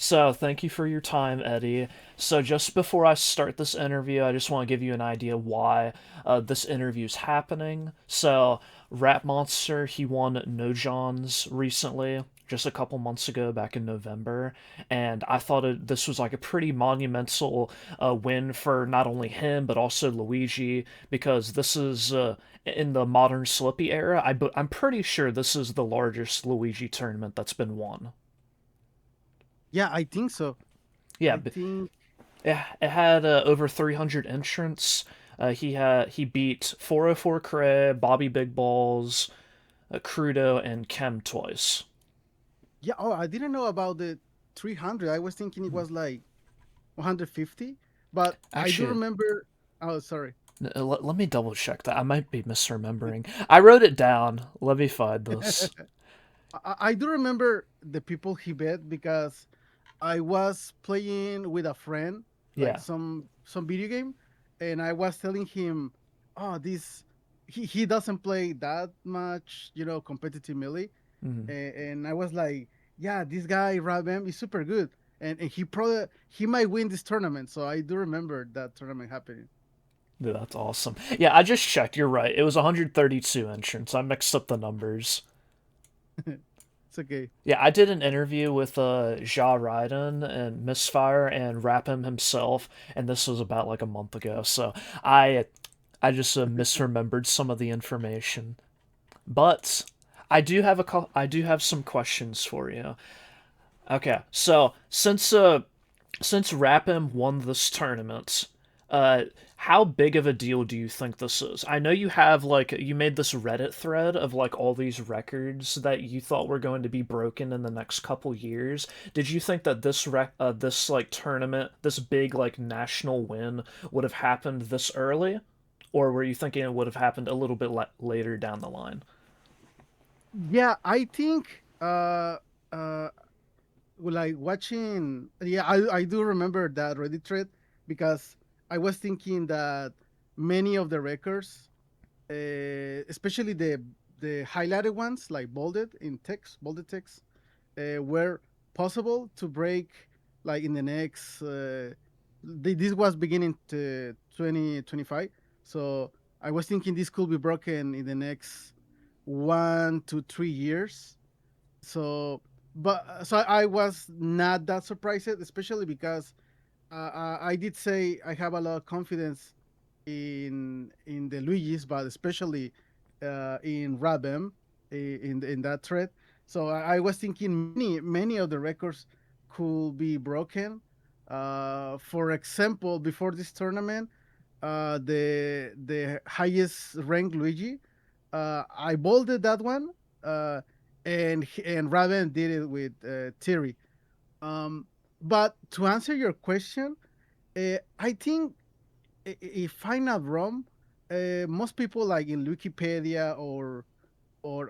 So, thank you for your time, Eddie. So, just before I start this interview, I just want to give you an idea why this interview is happening. So, Rap Monster, he won No Johns recently, just a couple months ago, back in November, and I thought this was like a pretty monumental win for not only him but also Luigi, because this is in the modern Slippy era. I'm pretty sure this is the largest Luigi tournament that's been won. Yeah, I think so. Yeah, I think it had over 300 entrants. He beat 404 Cray, Bobby Big Balls, Crudo, and Chem twice. yeah. Oh, I didn't know about the 300. I was thinking it was like 150, but I do Actually, remember. Oh, sorry. let me double check that. I might be misremembering. I wrote it down. Let me find this. I do remember the people he bet because I was playing with a friend, like Yeah. some video game, and I was telling him, "Oh, this he doesn't play that much, competitive melee," Mhm. and I was like, "Yeah, this guy RapM is super good, and he might win this tournament." So I do remember that tournament happening. Dude, that's awesome. Yeah, I just checked. You're right. It was 132 entrants. I mixed up the numbers. It's okay. Yeah, I did an interview with Jah Ridin and Misfire and RapM himself, and this was about like a month ago. So I I just misremembered some of the information. But I do have some questions for you. Okay, so since RapM won this tournament, uh, how big of a deal do you think this is? I know you have like you made this Reddit thread of like all these records that you thought were going to be broken in the next couple years. Did you think that this like tournament, this big like national win would have happened this early, or were you thinking it would have happened a little bit later down the line? Yeah, I think uh like watching. Yeah, I do remember that Reddit thread because I was thinking that many of the records, especially the highlighted ones, like bolded text, were possible to break like in the next. This was beginning to 2025, so I was thinking this could be broken in the next 1 to 3 years. So I was not that surprised, especially because I did say I have a lot of confidence in the Luigi's, but especially in RapM, in that thread. So I was thinking many of the records could be broken. For example, before this tournament, the highest ranked Luigi, I bolded that one, uh, and Raven did it with Thierry. Um, but to answer your question, I think if I'm not wrong, most people like in Wikipedia or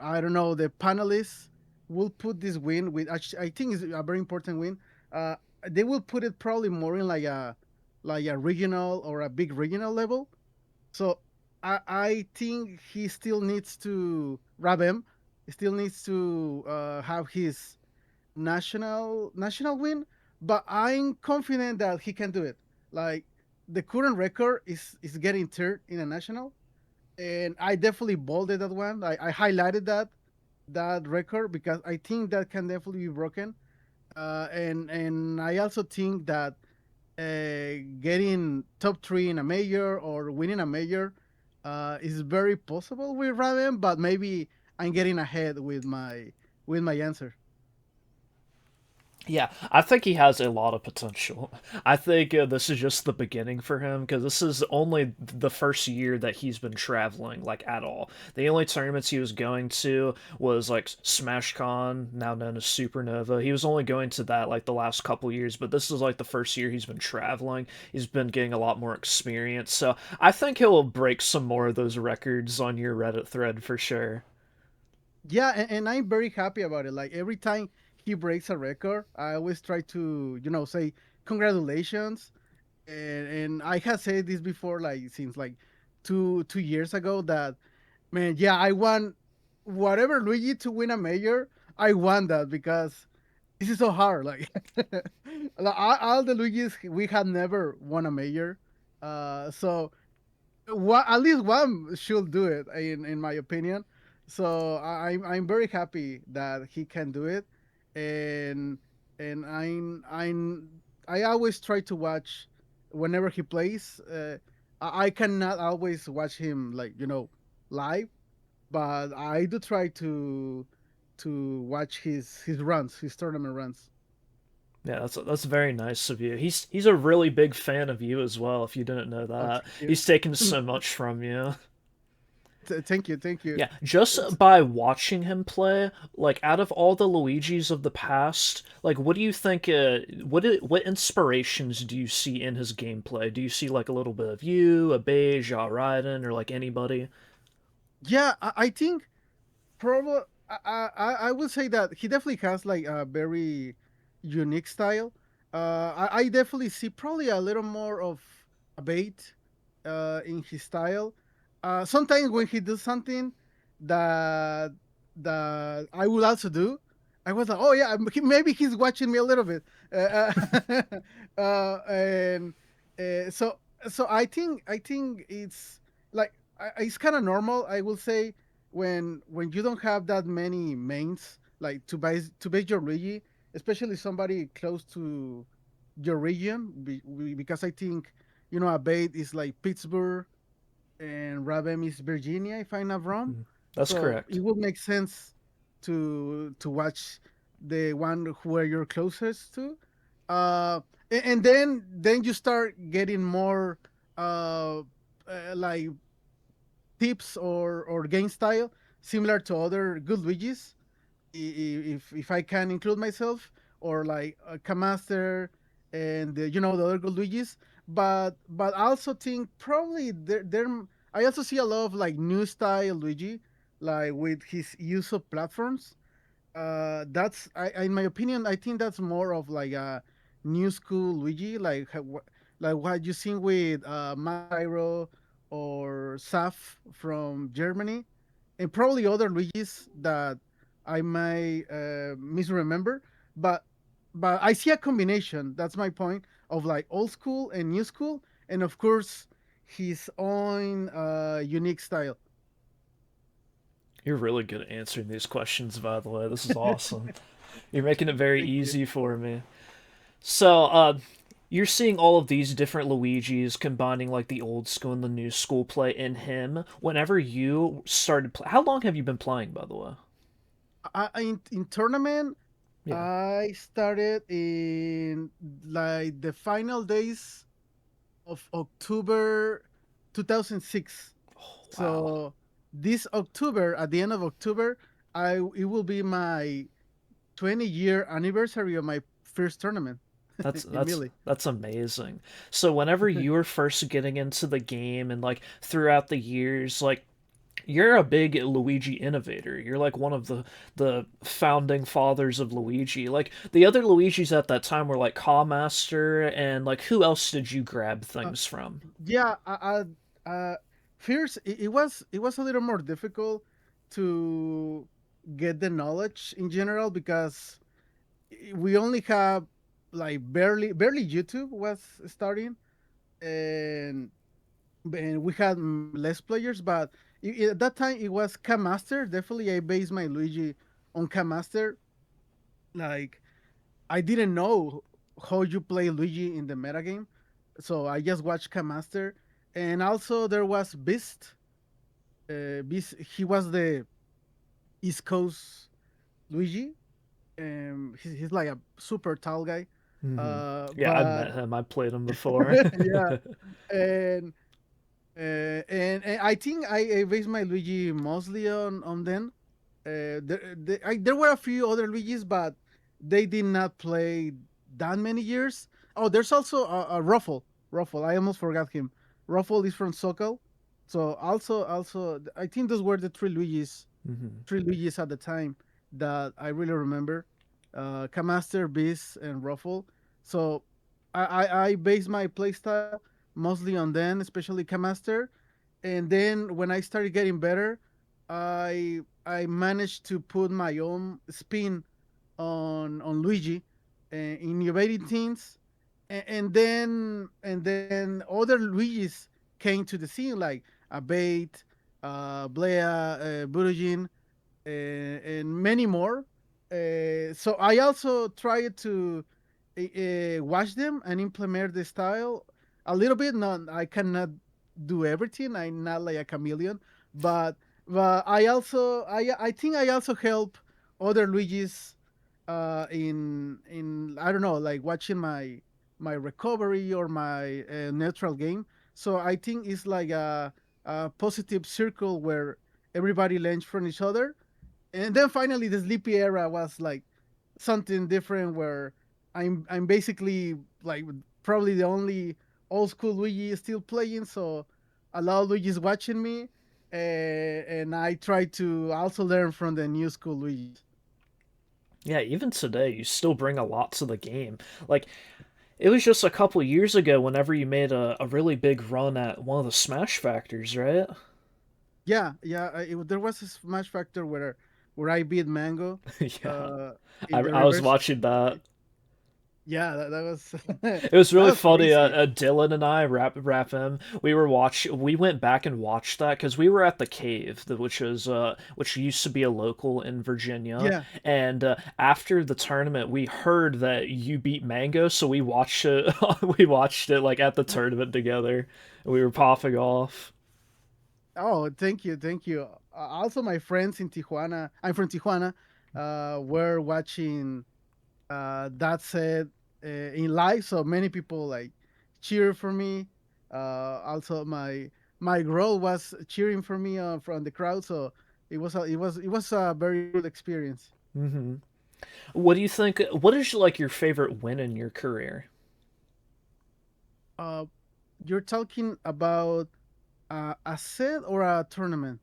I don't know the panelists will put this win with. I think it's a very important win. Uh, they will put it probably more in like a regional or a big regional level. So I think he still needs to Rabem still needs to have his national win, but I'm confident that he can do it. Like the current record is getting third in a national, and I definitely bolded that one. I highlighted that record because I think that can definitely be broken. And I also think that getting top three in a major or winning a major is very possible with Raven, but maybe I'm getting ahead with my answer. Yeah, I think he has a lot of potential. I think this is just the beginning for him because this is only the first year that he's been traveling like at all. The only tournaments he was going to was like SmashCon, now known as Supernova. He was only going to that like the last couple years, but this is like the first year he's been traveling. He's been getting a lot more experience, so I think he'll break some more of those records on your Reddit thread for sure. Yeah, and I'm very happy about it. Like every time he breaks a record, I always try to say congratulations. And I have said this before, like since like 2 years ago, that man, yeah, I want whatever Luigi to win a major. I want that because this is so hard. Like, like all the Luigi's, we had never won a major. So at least one should do it, in my opinion. So I'm very happy that he can do it, and I always try to watch whenever he plays. I cannot always watch him, like, live, but I do try to watch his runs, his tournament runs. Yeah, that's very nice of you. He's a really big fan of you as well. If you didn't know Oh, that, thank you. he's taken so much from you. Thank you, thank you. Yeah, just by watching him play, like out of all the Luigis of the past, like what do you think? What inspirations do you see in his gameplay? Do you see like a little bit of you, a Beige, Jah Ridin, or like anybody? Yeah, I think probably I would say that he definitely has like a very unique style. I definitely see probably a little more of a bait in his style. Sometimes when he does something that I would also do, I was like, oh yeah, maybe he's watching me a little bit, and so I think it's like, it's kind of normal, I will say, when you don't have that many mains, like to base your Luigi, especially somebody close to your region, because I think, a bait is like Pittsburgh and RapM is Virginia, if I'm not wrong. Mhm. That's So correct. it would make sense to watch the one where you're closest to, uh, and then you start getting more like tips or game style similar to other good Luigis, if I can include myself, or like Kamaster and the other good Luigis. But I also think probably there I also see a lot of like new style Luigi, like with his use of platforms. That's in my opinion, I think that's more of like a new school Luigi, like what you seen with Mairo or Saf from Germany, and probably other Luigis that I might misremember. But I see a combination. That's my point, of like old school and new school, and of course his own unique style. You're really good at answering these questions, by the way. This is awesome. You're making it very Thank you. easy for me. So, you're seeing all of these different Luigis combining like the old school and the new school play in him. Whenever you started how long have you been playing, by the way? In tournament, Yeah. I started in like the final days of October 2006. Wow. So this October, at the end of October, I it will be my 20-year anniversary of my first tournament That's in that's Melee. that's amazing. So whenever you were first getting into the game and like throughout the years, like you're a big Luigi innovator. You're like one of the founding fathers of Luigi. Like the other Luigis at that time were like Master and like who else did you grab Uh, things from? yeah, first it was a little more difficult to get the knowledge in general, because we only have like barely YouTube was starting, and we had less players. But at that time it was Master. Definitely I based my Luigi on Master. Like, I didn't know how you play Luigi in the metagame, so I just watched Master. And also there was Beast. Beast, he was the East Coast Luigi. He's like a super tall guy. Hmm. Yeah, I've But met him. I played him before. yeah, and and I think I based my Luigi mostly on them. There were a few other Luigis, but they did not play that many years. Oh, there's also a Ruffle. Ruffle, I almost forgot him. Ruffle is from Sokol, so also I think those were the Hmm. three Luigis at the time that I really remember. Kamaster, Beast, and Ruffle. So I base my playstyle mostly on them, especially Kamaster. And then when I started getting better, I managed to put my own spin on Luigi, innovating things, and then other Luigis came to the scene like Abate, Blea, Burujin, and many more. So I also tried to watch them and implement the style a little bit. No, I cannot do everything. I'm not like a chameleon, but I think I also help other Luigis in I don't know, like watching my recovery or my neutral game. So I think it's like a positive circle where everybody learns from each other. And then finally the sleepy era was like something different where I'm basically like probably the only old school Luigi still playing, so a lot of Luigi's watching me, and I try to also learn from the new school Luigi's. Yeah, even today, you still bring a lot to the game. Like, it was just a couple years ago whenever you made a really big run at one of the Smash Factors, right? Yeah, yeah. There was a Smash Factor where I beat Mango, Yeah, uh, I, in the I was reverse. watching that. Yeah, that was It was that really was funny. crazy. Dylan and I, RapM, we went back and watched that because we were at the cave, which used to be a local in Virginia. Yeah. And after the tournament, we heard that you beat Mango, so we watched it. We watched it like at the tournament together. And we were popping off. Oh, thank you, thank you. Also, my friends in Tijuana. I'm from Tijuana. Were watching that set in live, so many people like cheer for me. Also, my girl was cheering for me from the crowd, so it was a very good experience. Hmm. What do you think? What is like your favorite win in your career? Uh, you're talking about a set or a tournament?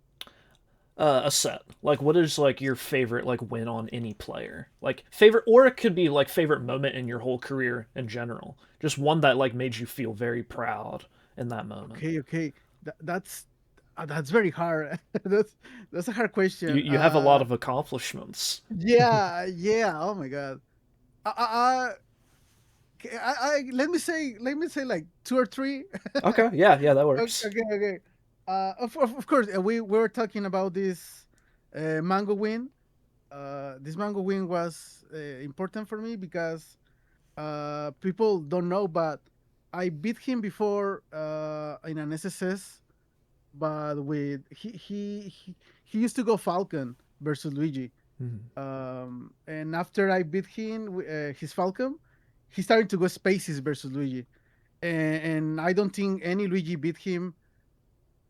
A set. Like, what is like your favorite like win on any player? Like favorite, or it could be like favorite moment in your whole career in general. Just one that like made you feel very proud in that moment. Okay, okay. That's very hard. That's a hard You question. you have a lot of accomplishments. Yeah, yeah. Oh my god. I, let me say like two or three. Okay, yeah, that works. Okay, okay. Of course, we were talking about this mango win. This mango win was important for me because people don't know, but I beat him before in an SSS, but with he used to go Falcon versus Luigi. Mhm. And after I beat him, his Falcon, he started to go Spaces versus Luigi, and I don't think any Luigi beat him.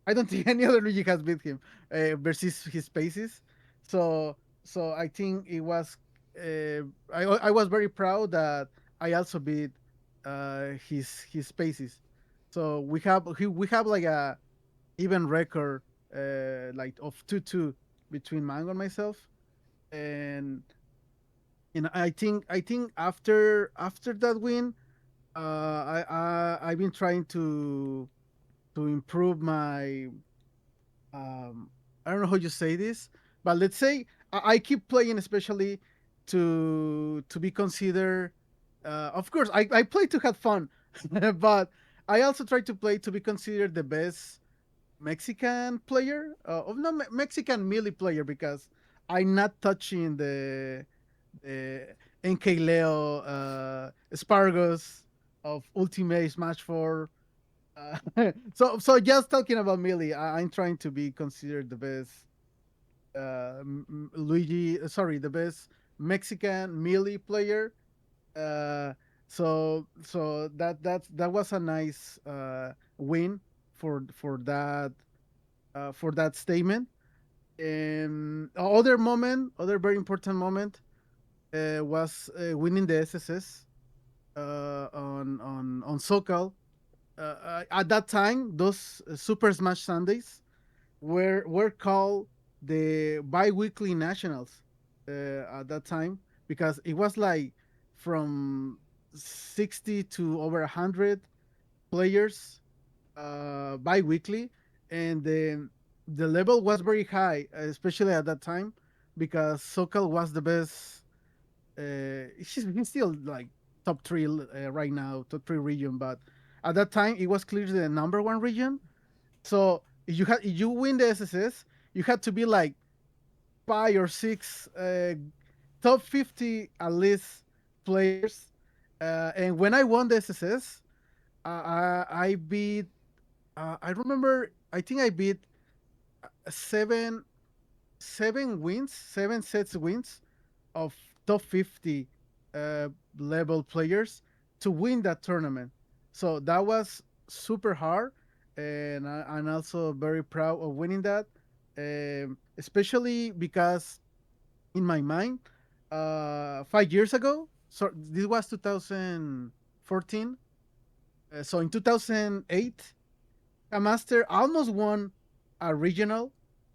I don't think any other Luigi has beat him versus his Spaces. So so I think it was. I was very proud that I also beat his Spaces. So we have like a even record like of 2-2 between Mango and myself, and I think after that win, I've been trying to improve my I don't know how you say this, but let's say I keep playing, especially to be considered. Of course, I play to have fun, but I also try to play to be considered the best Mexican player, of not Mexican melee player, because I'm not touching the NK Leo Spargos of Ultimate Smash 4. So just talking about melee, I'm trying to be considered the best Luigi. Sorry, the best Mexican melee player. Uh, so that was a nice win for that statement. And other very important moment was winning the SSS on SoCal. At that time, those Super Smash Sundays were called the bi-weekly nationals at that time, because it was like from 60 to over 100 players bi-weekly, and the level was very high, especially at that time, because SoCal was the best He's still like top three right now, top three region. But at that time, it was clearly the number one region. So if you win the SSS, you had to be like 5 or 6 top 50 at least players. And when I won the SSS, I beat. I remember. I think I beat seven seven wins, 7 sets wins of top 50 uh, level players to win that tournament. So that was super hard, and I'm also very proud of winning that, especially because in my mind, 5 years ago, so this was 2014. So in 2008, a master almost won a regional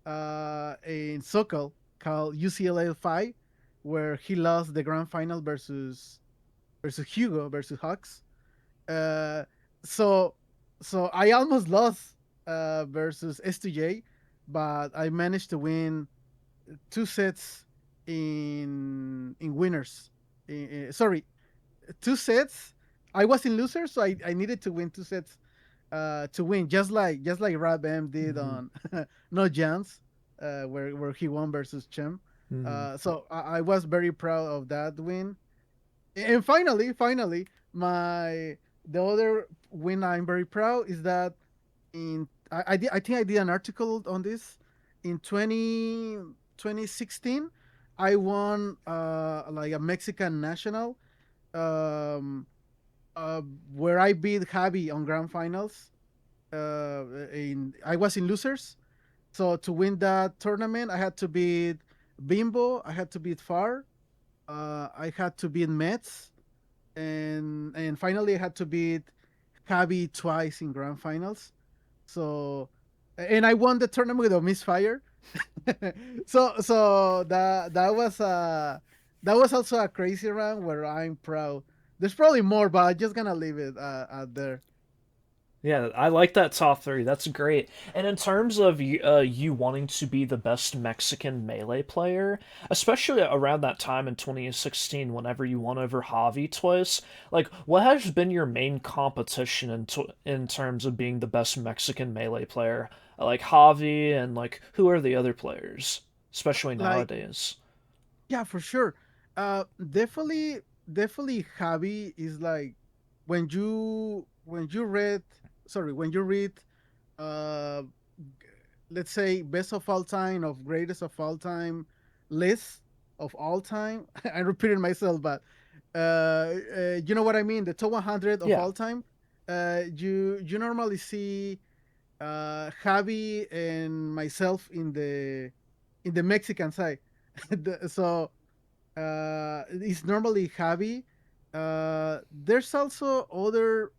in Sokol called UCLA 5, where he lost the grand final versus Hugo versus Hawks. Uh, so so I almost lost versus S2J, but I managed to win 2 sets in winners. Sorry, 2 sets. I was in losers, so I needed to win 2 sets to win, just like RapM did Mm-hmm. on No Jams, where he won versus Chem. Mm-hmm. So I was very proud of that win. And finally, my the other win I'm very proud is that I think I did an article on this in 2016. I won like a Mexican national, um, uh, where I beat Javi on grand finals. I was in losers, so to win that tournament, I had to beat Bimbo, I had to beat Far, I had to beat Mets, and finally I had to beat Javi twice in grand finals. So, and I won the tournament with a misfire. So that was also a crazy run where I'm proud. There's probably more, but I'm just gonna leave it out there. Yeah, I like that top three. That's great. And in terms of you wanting to be the best Mexican melee player, especially around that time in 2016, whenever you won over Javi twice, like what has been your main competition in terms of being the best Mexican melee player? Like Javi and like who are the other players, especially Like, nowadays? yeah, for sure. Definitely Javi is like when you read uh let's say best of all time of greatest of all time list of all time. I repeated myself, but you know what I mean, the top 100 of Yeah, all time. You normally see Javi and myself in the Mexican side. So it's normally Javi. There's also other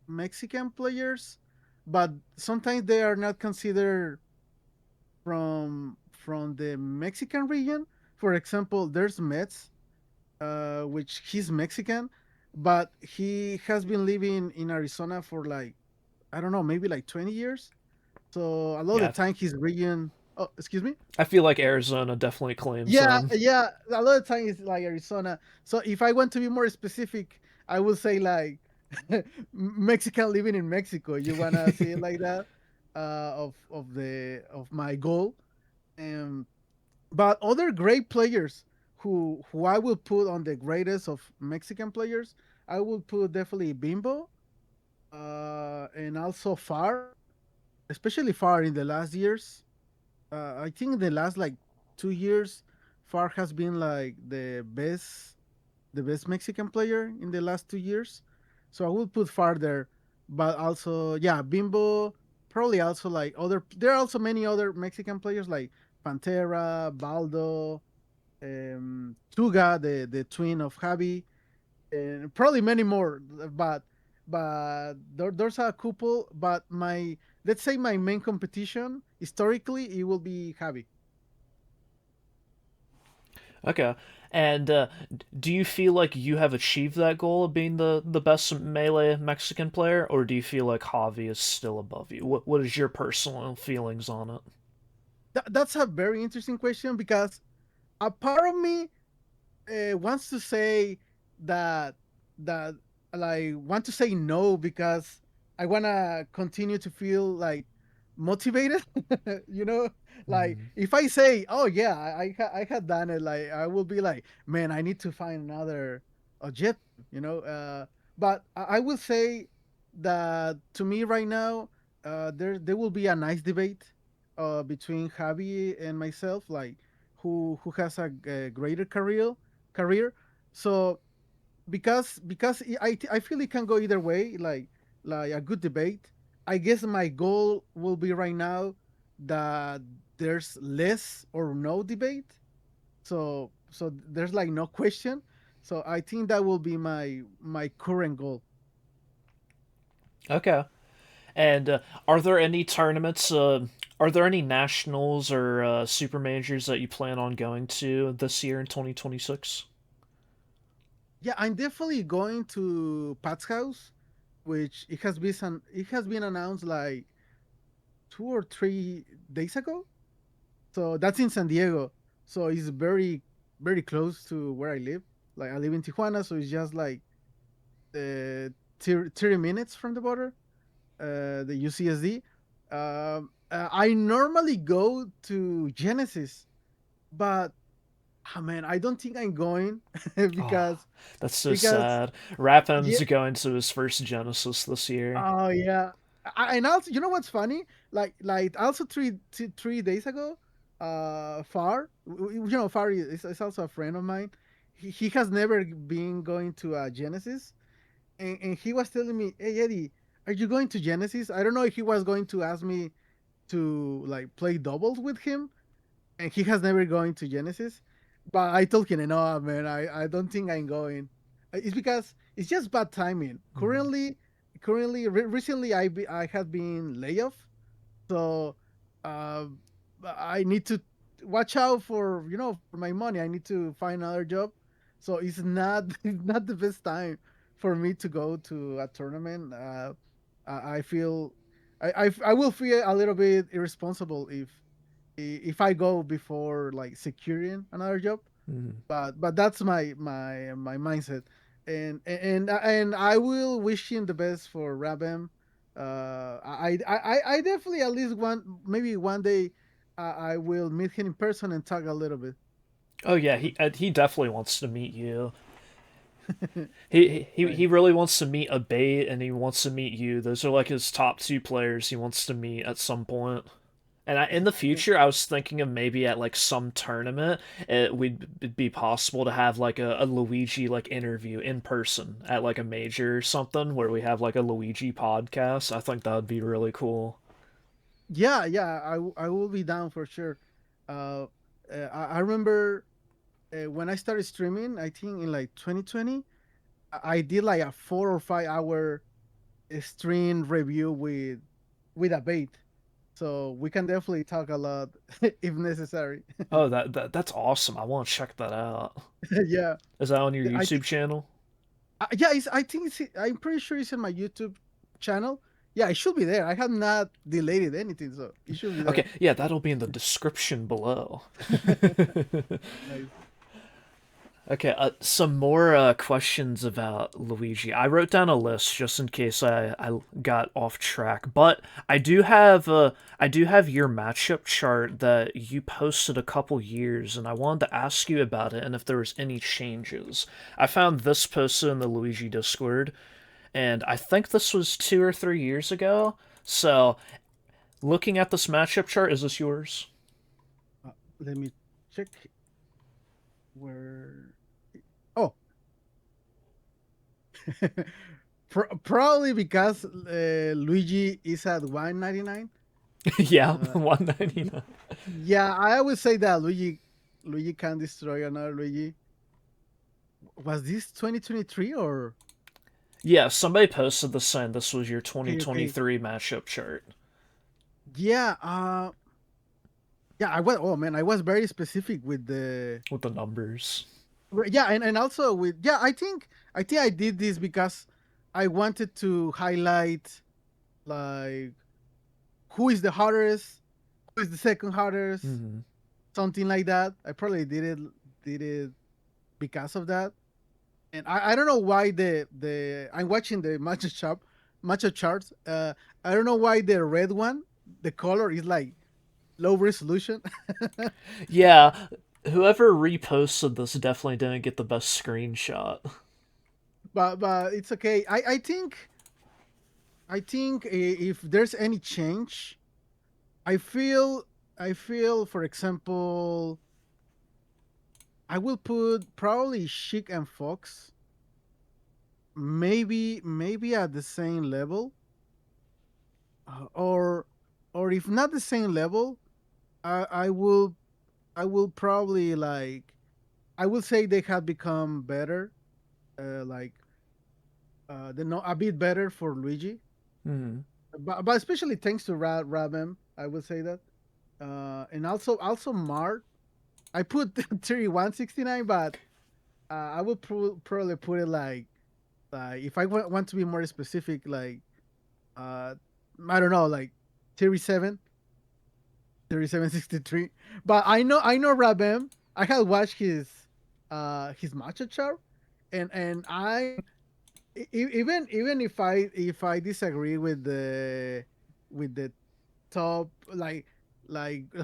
Mexican players, but sometimes they are not considered from the Mexican region. For example, there's Mets, which he's Mexican, but he has been living in Arizona for like, I don't know, maybe like 20 years. So a lot of the yeah. time his region. Oh, excuse me. I feel like Arizona definitely claims Yeah, them. yeah. A lot of time it's like Arizona. So if I want to be more specific, I would say like Mexican living in Mexico. You wanna see it like that? Of my goal. Um, but other great players who I will put on the greatest of Mexican players, I will put definitely Bimbo, and also Far, especially Far in the last years. I think the last like 2 years, Far has been like the best Mexican player in the last 2 years. So I would put Far there, but also yeah, Bimbo. Probably also like other. There are also many other Mexican players like Pantera, Baldo, Tuga, the twin of Javi, and probably many more. There's a couple. But my let's say my main competition historically it will be Javi. Okay. And do you feel like you have achieved that goal of being the best melee Mexican player, or do you feel like Javi is still above you? What is your personal feelings on it? That's a very interesting question because a part of me wants to say that that like want to say no because I wanna continue to feel like motivated. you know, like Mhm. if I say, "Oh yeah, I had done it," like I will be like, "Man, I need to find another objective." You know, but I will say that to me right now, there will be a nice debate between Javi and myself, like who has a greater career. So because I feel it can go either way, like a good debate. I guess my goal will be right now that there's less or no debate. So there's like no question. So I think that will be my current goal. Okay. And are there any tournaments? Are there any nationals or super majors that you plan on going to this year in 2026? Yeah, I'm definitely going to Pat's house, which it has been announced like 2 or 3 days ago. So that's in San Diego. So it's very close to where I live. Like I live in Tijuana, so it's just like 30 minutes from the border, the UCSD. I normally go to Genesis, but man, I don't think I'm going Oh, because that's so because sad. RapM's yeah, going to his first Genesis this year. oh yeah. And also, you know what's funny? Like also 3 days ago, you know, Far is also a friend of mine. He has never been going to Genesis, and he was telling me, "Hey Eddie, are you going to Genesis?" I don't know if he was going to ask me to like play doubles with him, and he has never gone to Genesis. But I told him, no, man, I don't think I'm going. It's because it's just bad timing. Mhm. Recently, I had been layoff, so uh, I need to watch out for for my money. I need to find another job, so it's not it's not the best time for me to go to a tournament. I feel I will feel a little bit irresponsible if I go before like securing another job. Mhm. But that's my mindset, and I will wish him the best for RapM. I definitely at least maybe one day I will meet him in person and talk a little bit. Oh yeah, he definitely wants to meet you. He Right. really wants to meet a bait and he wants to meet you. Those are like his top two players he wants to meet at some point. And in the future, I was thinking of maybe at like some tournament, it would be possible to have like a Luigi like interview in person at like a major or something where we have like a Luigi podcast. I think that would be really cool. Yeah, I will be down for sure. Uh, I remember when I started streaming, I think in like 2020, I did like a 4 or 5 hour stream review with a bait. So we can definitely talk a lot if necessary. Oh, that's awesome. I want to check that out. Yeah, Is that on your I YouTube think. channel? Yeah, I think I'm pretty sure it's in my YouTube channel. Yeah, it should be there. I have not deleted anything, so it should be Okay, there. yeah, that'll be in the description below. Nice. Okay, some more questions about Luigi. I wrote down a list just in case I got off track, but I do have your matchup chart that you posted a couple years, and I wanted to ask you about it and if there was any changes. I found this posted in the Luigi Discord, and I think this was 2 or 3 years ago. So, looking at this matchup chart, is this yours? Let me check where. Oh, probably because Luigi is at 199. Yeah, Uh, 199. yeah, I always say that Luigi can destroy another Luigi. Was this 2023 or Yeah, somebody posted this saying this was your okay? 2023 matchup chart Yeah, yeah, I was. Oh man, I was very specific with the. with the numbers. Yeah, and also with yeah. I think I did this because I wanted to highlight like who is the hardest, who is the second hardest, Hmm. something like that. I probably did it because of that. And I don't know why the I'm watching the matcha charts. I don't know why the red one, the color is like low resolution. Yeah, whoever reposted this definitely didn't get the best screenshot. But it's okay. I think if there's any change, I feel I feel, for example, I will put probably Chic and Fox maybe at the same level, or if not the same level, I will probably like, I will say they have become better, like they know a bit better for Luigi, Hmm. but especially thanks to RapM, I would say that, and also Marth. I put 3169, but I would probably put it like if I want to be more specific, like uh I don't know, like 37, 3763. But I know Rabem. I had watched his matcha chart, and even if I disagree with the top, like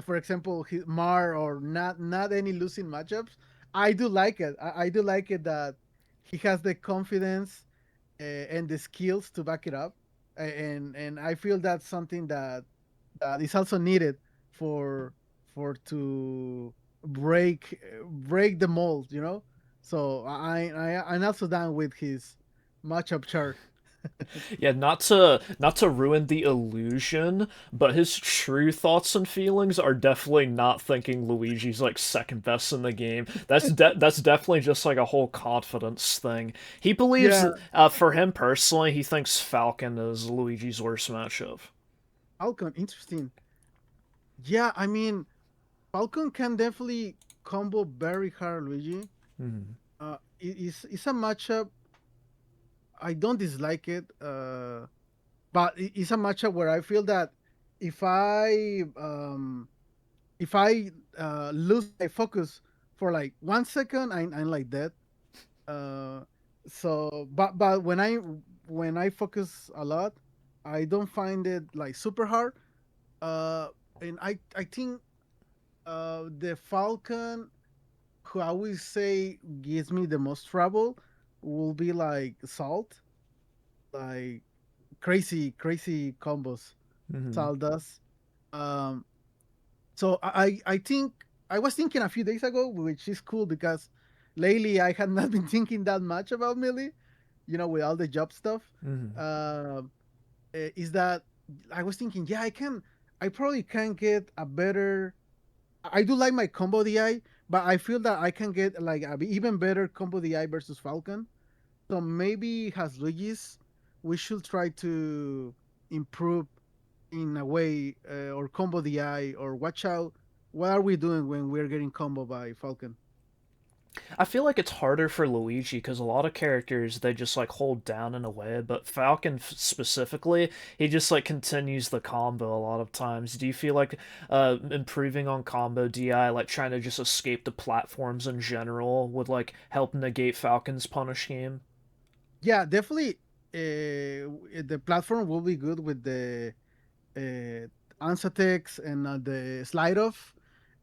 for example Mar, or not any losing matchups, I do like it. I do like it that he has the confidence, and the skills to back it up, and I feel that's something that is also needed for to break the mold, so I'm also down with his matchup chart. Yeah, not to ruin the illusion, but his true thoughts and feelings are definitely not thinking Luigi's like second best in the game. That's definitely just like a whole confidence thing. He believes, Yeah, for him personally, he thinks Falcon is Luigi's worst matchup. Falcon, interesting. Yeah, I mean, Falcon can definitely combo very hard, Luigi. Mhm. It's a matchup. I don't dislike it, but it's a matchup where I feel that if I um, if I lose my focus for like 1 second, I'm like dead. Uh, so, but when I focus a lot, I don't find it like super hard. Uh, and I think the Falcon, who I always say gives me the most trouble, will be like Salt, like crazy combos. Mhm. Salt does. Um, so I think I was thinking a few days ago, which is cool because lately I had not been thinking that much about Millie, with all the job stuff. Mhm. Um, is that I was thinking, yeah, I probably can get a better. I do like my combo DI, but I feel that I can get like a even better combo DI versus Falcon. So maybe has Luigi's, we should try to improve in a way, or combo DI, or watch out. What are we doing when we're getting combo by Falcon? I feel like it's harder for Luigi because a lot of characters they just like hold down in a way, but Falcon specifically, he just like continues the combo a lot of times. Do you feel like improving on combo DI, like trying to just escape the platforms in general, would like help negate Falcon's punish game? Yeah, definitely. The platform will be good with the answer text and the slide off.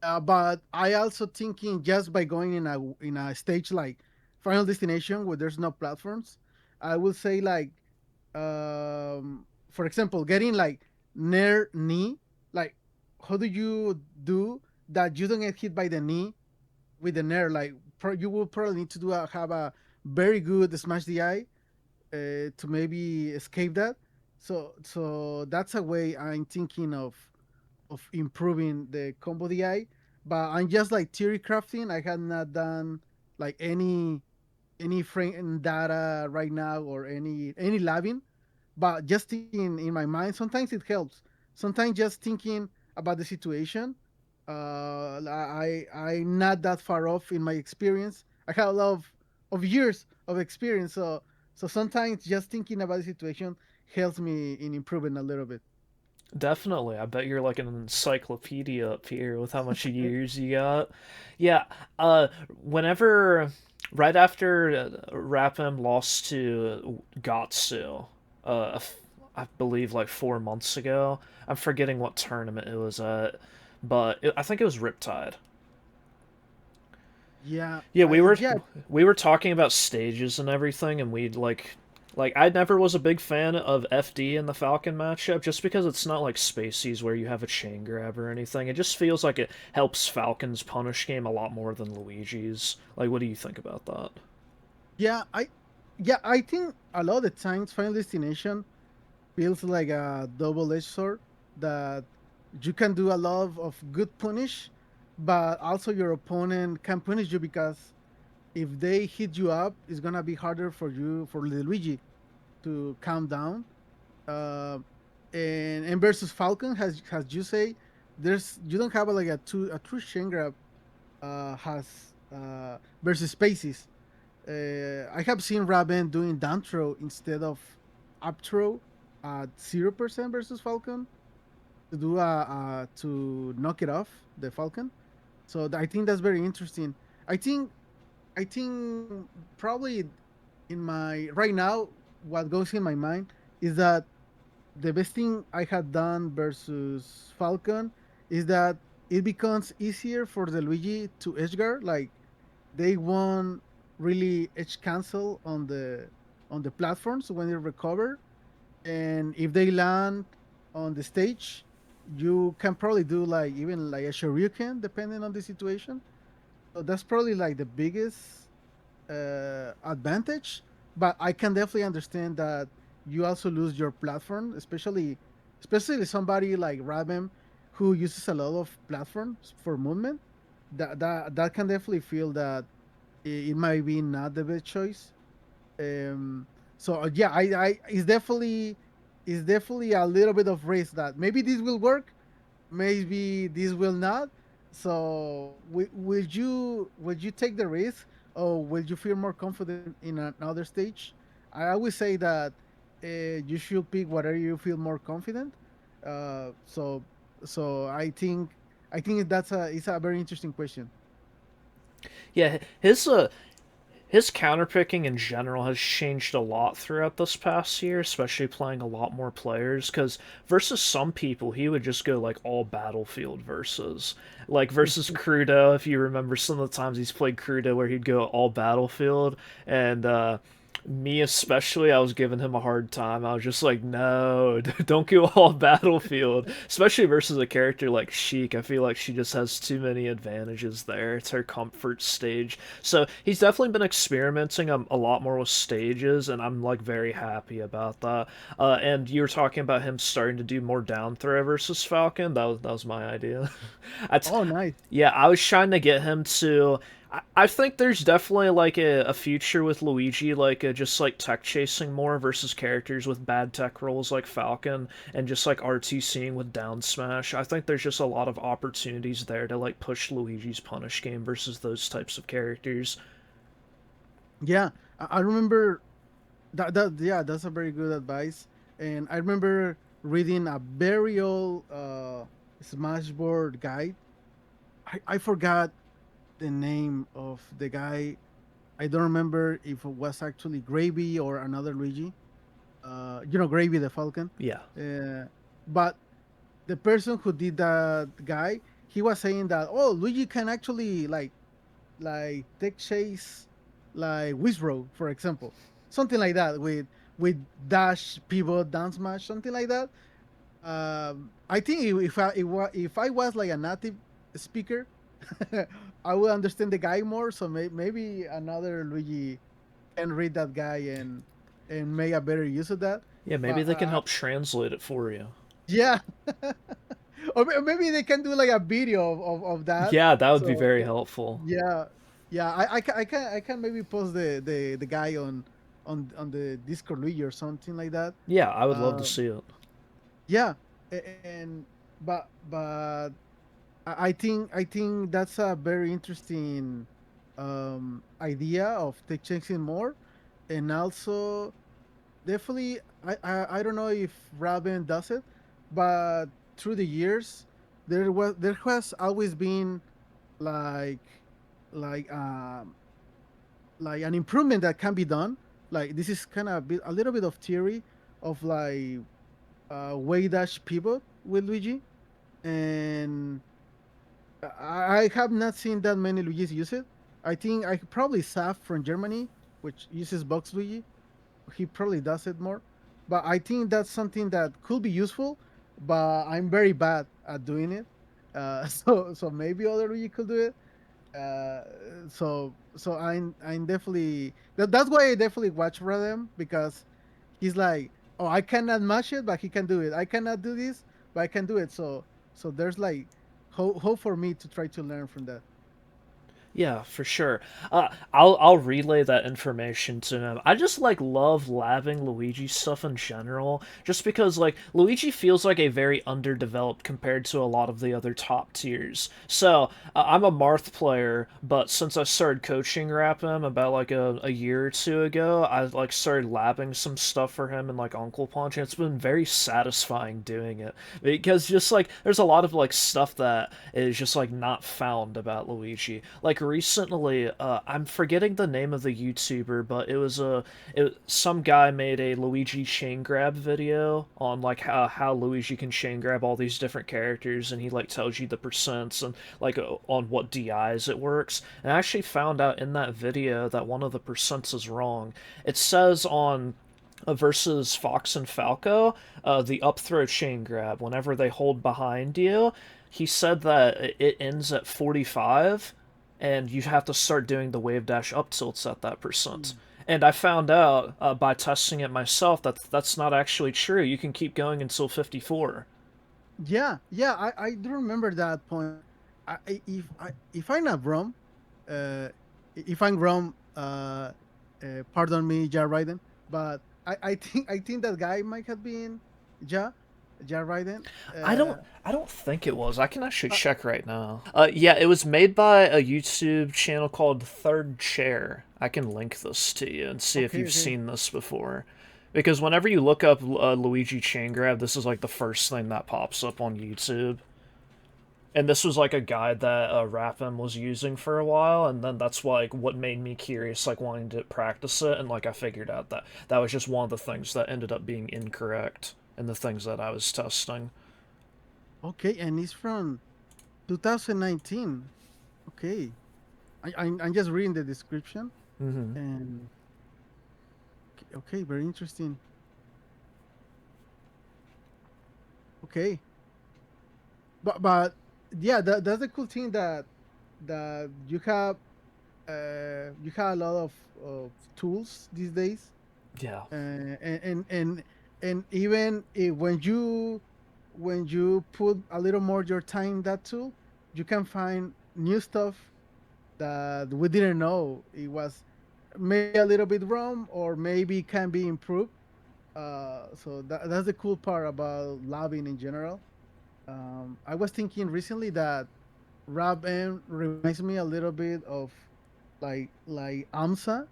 But I also thinking just by going in a stage like Final Destination where there's no platforms, I will say like, for example, getting like near knee, like how do you do that you don't get hit by the knee with the nair? Like you will probably need to have a very good smash DI, to maybe escape that. So that's a way I'm thinking of improving the combo DI. But I'm just like theory crafting. I had not done like any frame data right now, or any labbing. But just in my mind, sometimes it helps. Sometimes just thinking about the situation. I'm not that far off in my experience. I have a lot of years of experience, so sometimes just thinking about the situation helps me in improving a little bit. Definitely. I bet you're like an encyclopedia up here with how much years you got. Yeah, whenever right after RapM lost to Gatsu, uh, I believe like 4 months ago. I'm forgetting what tournament it was at, but I think it was Riptide. Yeah, Yeah, I yeah we were talking about stages and everything, and we'd like I never was a big fan of FD in the Falcon matchup just because it's not like Spaceys where you have a chain grab or anything. It just feels like it helps Falcon's punish game a lot more than Luigi's. Like, what do you think about that? yeah I yeah I think a lot of the times Final Destination feels like a double-edged sword that you can do a lot of good punish, but also your opponent can punish you because if they hit you up, it's gonna be harder for you for Luigi to calm down. Uh, and versus Falcon, has you say, there's you don't have a true chain grab has versus spaces. I have seen Raven doing down throw instead of up throw at 0% versus Falcon to do to knock it off the Falcon. So I think that's very interesting. I think I think probably in my right now what goes in my mind is that the best thing I had done versus Falcon is that it becomes easier for the Luigi to edge guard. Like they won't really edge cancel on the platforms when they recover, and if they land on the stage, you can probably do like even like a Shoryuken depending on the situation. So that's probably like the biggest advantage. But I can definitely understand that you also lose your platform, especially somebody like Rabem who uses a lot of platforms for movement. That can definitely feel that it might be not the best choice. Um, so yeah, I it's definitely a little bit of risk that maybe this will work, maybe this will not. So would you take the risk, or will you feel more confident in another stage? I would say that you should pick whatever you feel more confident. Uh, so so I think that's a it's a very interesting question. Yeah, his counterpicking in general has changed a lot throughout this past year, especially playing a lot more players. Because versus some people, he would just go like all battlefield versus. Like versus Crudo, if you remember some of the times he's played Crudo where he'd go all battlefield. And me especially, I was giving him a hard time. I was just like, no, don't go all battlefield, especially versus a character like Sheik. I feel like she just has too many advantages there. It's her comfort stage. So he's definitely been experimenting a lot more with stages, and I'm like very happy about that. And you were talking about him starting to do more down throw versus Falcon. That was my idea. Oh, nice. Yeah, I was trying to get him to. I think there's definitely like a future with Luigi, like just like tech chasing more versus characters with bad tech rolls like Falcon, and just like RTCing with down smash. I think there's just a lot of opportunities there to like push Luigi's punish game versus those types of characters. Yeah, I remember that yeah, that's a very good advice. And I remember reading a very old Smashboard guide. I forgot the name of the guy. I don't remember if it was actually Gravy or another Luigi. Gravy the Falcon. Yeah. Uh, but the person who did that guy, he was saying that Luigi can actually like take chase like Wizrow, for example, something like that with dash pivot down smash, something like that. I think if I was like a native speaker, I would understand the guy more. So maybe another Luigi can read that guy and make a better use of that. Yeah, maybe But they can help translate it for you. yeah, or maybe they can do like a video of that. Yeah, that would be So very helpful. yeah, yeah. I can maybe post the guy on the Discord Luigi or something like that. Yeah, I would love to Uh, see it. yeah, and but I think that's a very interesting idea of tech chasing more, and also definitely I don't know if Raven does it, but through the years there has always been like like like an improvement that can be done. Like this is kind of a little bit of theory of like way dash pivot with Luigi, and I have not seen that many Luigis use it. I think I probably Saf from Germany, which uses box Luigi. He probably does it more, but I think that's something that could be useful. But I'm very bad at doing it. So maybe other Luigi could do it. So I'm definitely that's why I definitely watch for them, because he's like, oh, I cannot match it, but he can do it. I cannot do this, but I can do it. So there's like hope for me to try to learn from that. Yeah, for sure. I'll relay that information to him. I just like love labbing Luigi stuff in general, just because like Luigi feels like a very underdeveloped compared to a lot of the other top tiers. So I'm a Marth player, but since I started coaching RapM about like a year or two ago, I like started labbing some stuff for him and like Uncle Punch, and it's been very satisfying doing it because just like there's a lot of like stuff that is just like not found about Luigi. Like recently, I'm forgetting the name of the YouTuber, but some guy made a Luigi chain grab video on like how Luigi can chain grab all these different characters, and he like tells you the percents and like on what DIs it works. And I actually found out in that video that one of the percents is wrong. It says on versus Fox and Falco, the up throw chain grab, whenever they hold behind you, he said that it ends at 45, and you have to start doing the wave dash up tilts at that percent. Mm. And I found out by testing it myself that that's not actually true. You can keep going until 54. Yeah, I do remember that point. If I'm not wrong, uh, if I'm wrong, pardon me, Jah Ridin, but I think that guy might have been Jah Jah Ridin. I don't I don't think it was. I can actually check right now. Yeah, it was made by a YouTube channel called Third Chair. I can link this to you and see if Okay, you've okay. seen this before. Because whenever you look up Luigi chain grab, this is like the first thing that pops up on YouTube. And this was like a guide that RapM was using for a while, and then that's like what made me curious, like wanting to practice it, and like I figured out that that was just one of the things that ended up being incorrect in the things that I was testing. Okay, and it's from 2019. Okay, I'm just reading the description, Hmm. and okay, very interesting. Okay, but yeah, that's the cool thing that you have a lot of tools these days, Yeah. and even when you put a little more your time in that tool, you can find new stuff that we didn't know it was maybe a little bit wrong or maybe can be improved. So that's the cool part about labbing in general. I was thinking recently that RapM reminds me a little bit of like AMSA,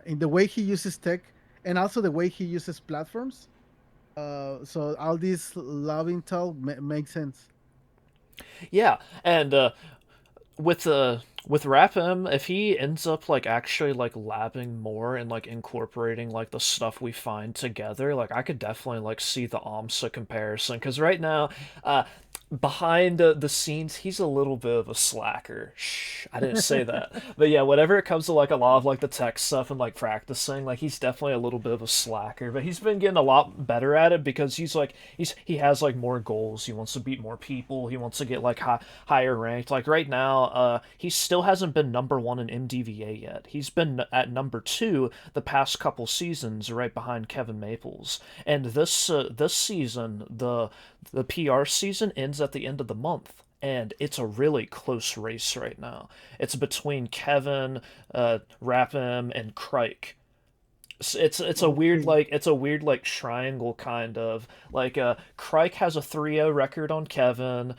in the way he uses tech and also the way he uses platforms. So all this loving talk makes sense. Yeah, and with RapM, if he ends up like actually like labbing more and like incorporating like the stuff we find together, like I could definitely like see the AMSA comparison. Because right now, uh, behind the scenes, he's a little bit of a slacker. Shh, I didn't say that. But yeah, whenever it comes to like a lot of like the tech stuff and like practicing, like he's definitely a little bit of a slacker. But he's been getting a lot better at it because he has like more goals. He wants to beat more people. He wants to get like higher ranked. Like right now, he still hasn't been number one in MDVA yet. He's been at number two the past couple seasons, right behind Kevin Maples. And this season, the PR season ends at the end of the month, and it's a really close race right now. It's between Kevin, Rapim, and Crike. Okay. It's a weird like triangle kind of like Crike has a 3-0 record on Kevin,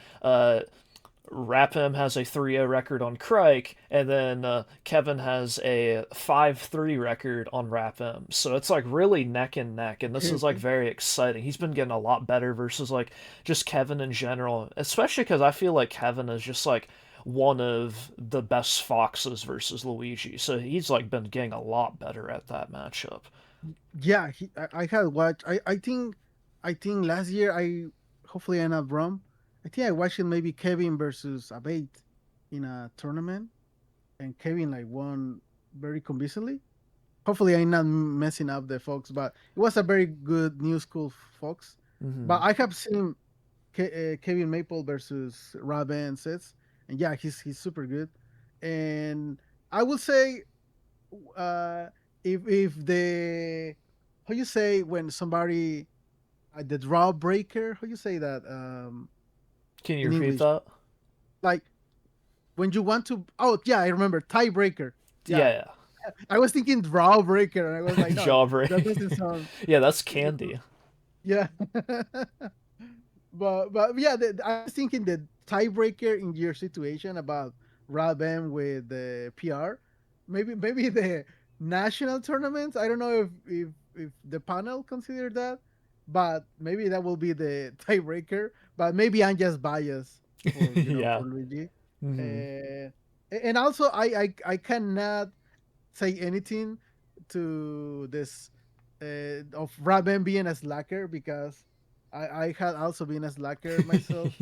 RapM has a 3-0 record on Crike, and then Kevin has a 5-3 record on RapM. So it's like really neck and neck, and this Okay. is like Okay. very exciting. He's been getting a lot better versus like just Kevin in general, especially because I feel like Kevin is just like one of the best foxes versus Luigi. So he's like been getting a lot better at that matchup. Yeah, I had watched. I think last year I hopefully I'm not wrong. I think I watched it maybe Kevin versus Abate in a tournament, and Kevin like won very convincingly. Hopefully I'm not messing up the Fox, but it was a very good new school Fox. But Hmm. I have seen Kevin Maple versus Raven sets, and yeah, he's super good. And I will say, uh, if the how you say when somebody the draw breaker, how you say that Can you in repeat English, that? like when you want to, oh yeah, I remember tiebreaker. Yeah, Yeah, I was thinking draw breaker, and I was yeah. like, no, that Jawbreak. doesn't sound. Yeah, that's candy. Yeah. But yeah, I was thinking the tiebreaker in your situation about RapM with the PR, maybe the national tournaments. I don't know if the panel consider that, but maybe that will be the tiebreaker. But maybe I'm just biased for Yeah. for Luigi. Hmm. And also I cannot say anything to this of Raven being a slacker, because I had also been a slacker myself.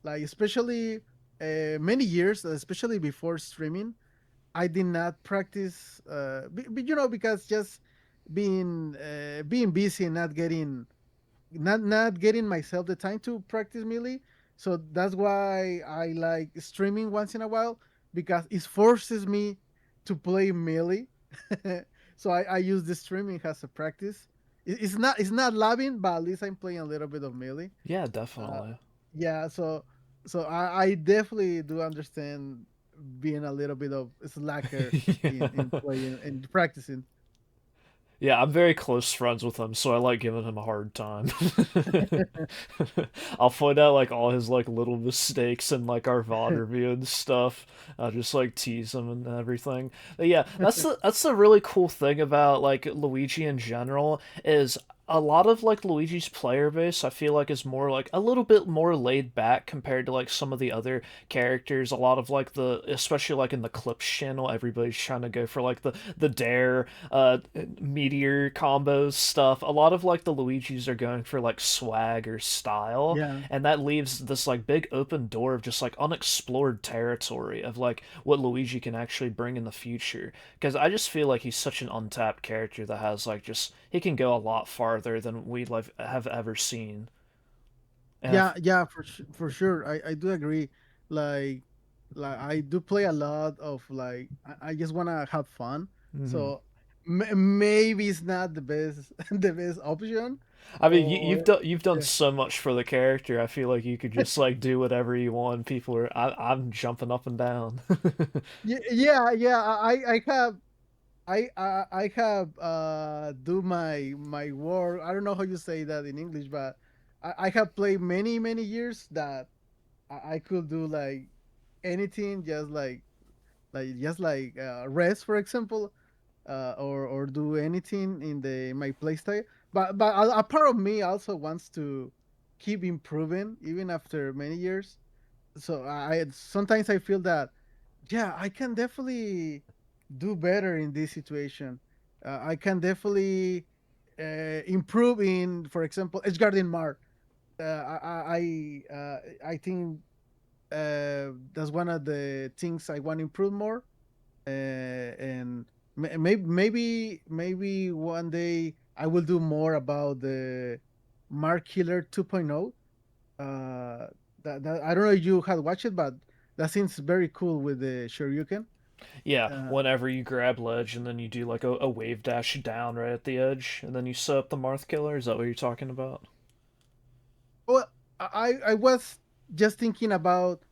Like especially many years, especially before streaming, I did not practice. Because just being busy and not getting myself the time to practice melee. So that's why I like streaming once in a while, because it forces me to play melee. So I use the streaming as a practice. It's not loving, but at least I'm playing a little bit of melee. Yeah, Uh, definitely. yeah, so I definitely do understand being a little bit of slacker Yeah. in playing and practicing. Yeah, I'm very close friends with him, so I like giving him a hard time. I'll point out like all his like little mistakes in like our VOD review and stuff. I'll just like tease him and everything. But yeah, that's the really cool thing about like Luigi in general is a lot of like Luigi's player base I feel like is more like a little bit more laid back compared to like some of the other characters. A lot of like the especially like in the clips channel, everybody's trying to go for like the dare meteor combos stuff. A lot of like the Luigis are going for like swag or style, Yeah. and that leaves this like big open door of just like unexplored territory of like what Luigi can actually bring in the future. Because I just feel like he's such an untapped character that has like just he can go a lot farther than we like have ever seen. And Yeah, yeah, for sure. I do agree. Like I do play a lot of like I just wanna have fun. mhm. So maybe it's not the best the best option. I mean, Or you've done yeah, so much for the character. I feel like you could just like do whatever you want. People are I'm jumping up and down. yeah. I have do my work. I don't know how you say that in English, but I have played many years that I could do like anything, just rest, for example, or do anything in the my playstyle. But a part of me also wants to keep improving even after many years. So I sometimes I feel that yeah, I can definitely do better in this situation. I can definitely improve in, for example, Edgeguard in Mar. I think that's one of the things I want to improve more. And maybe one day I will do more about the Mark Killer 2.0. That I don't know if you had watched it, but that seems very cool with the Shoryuken. Yeah, Uh, whenever you grab ledge and then you do like a wave dash down right at the edge, and then you set up the Marth Killer. Is that what you're talking about? well, I was just thinking about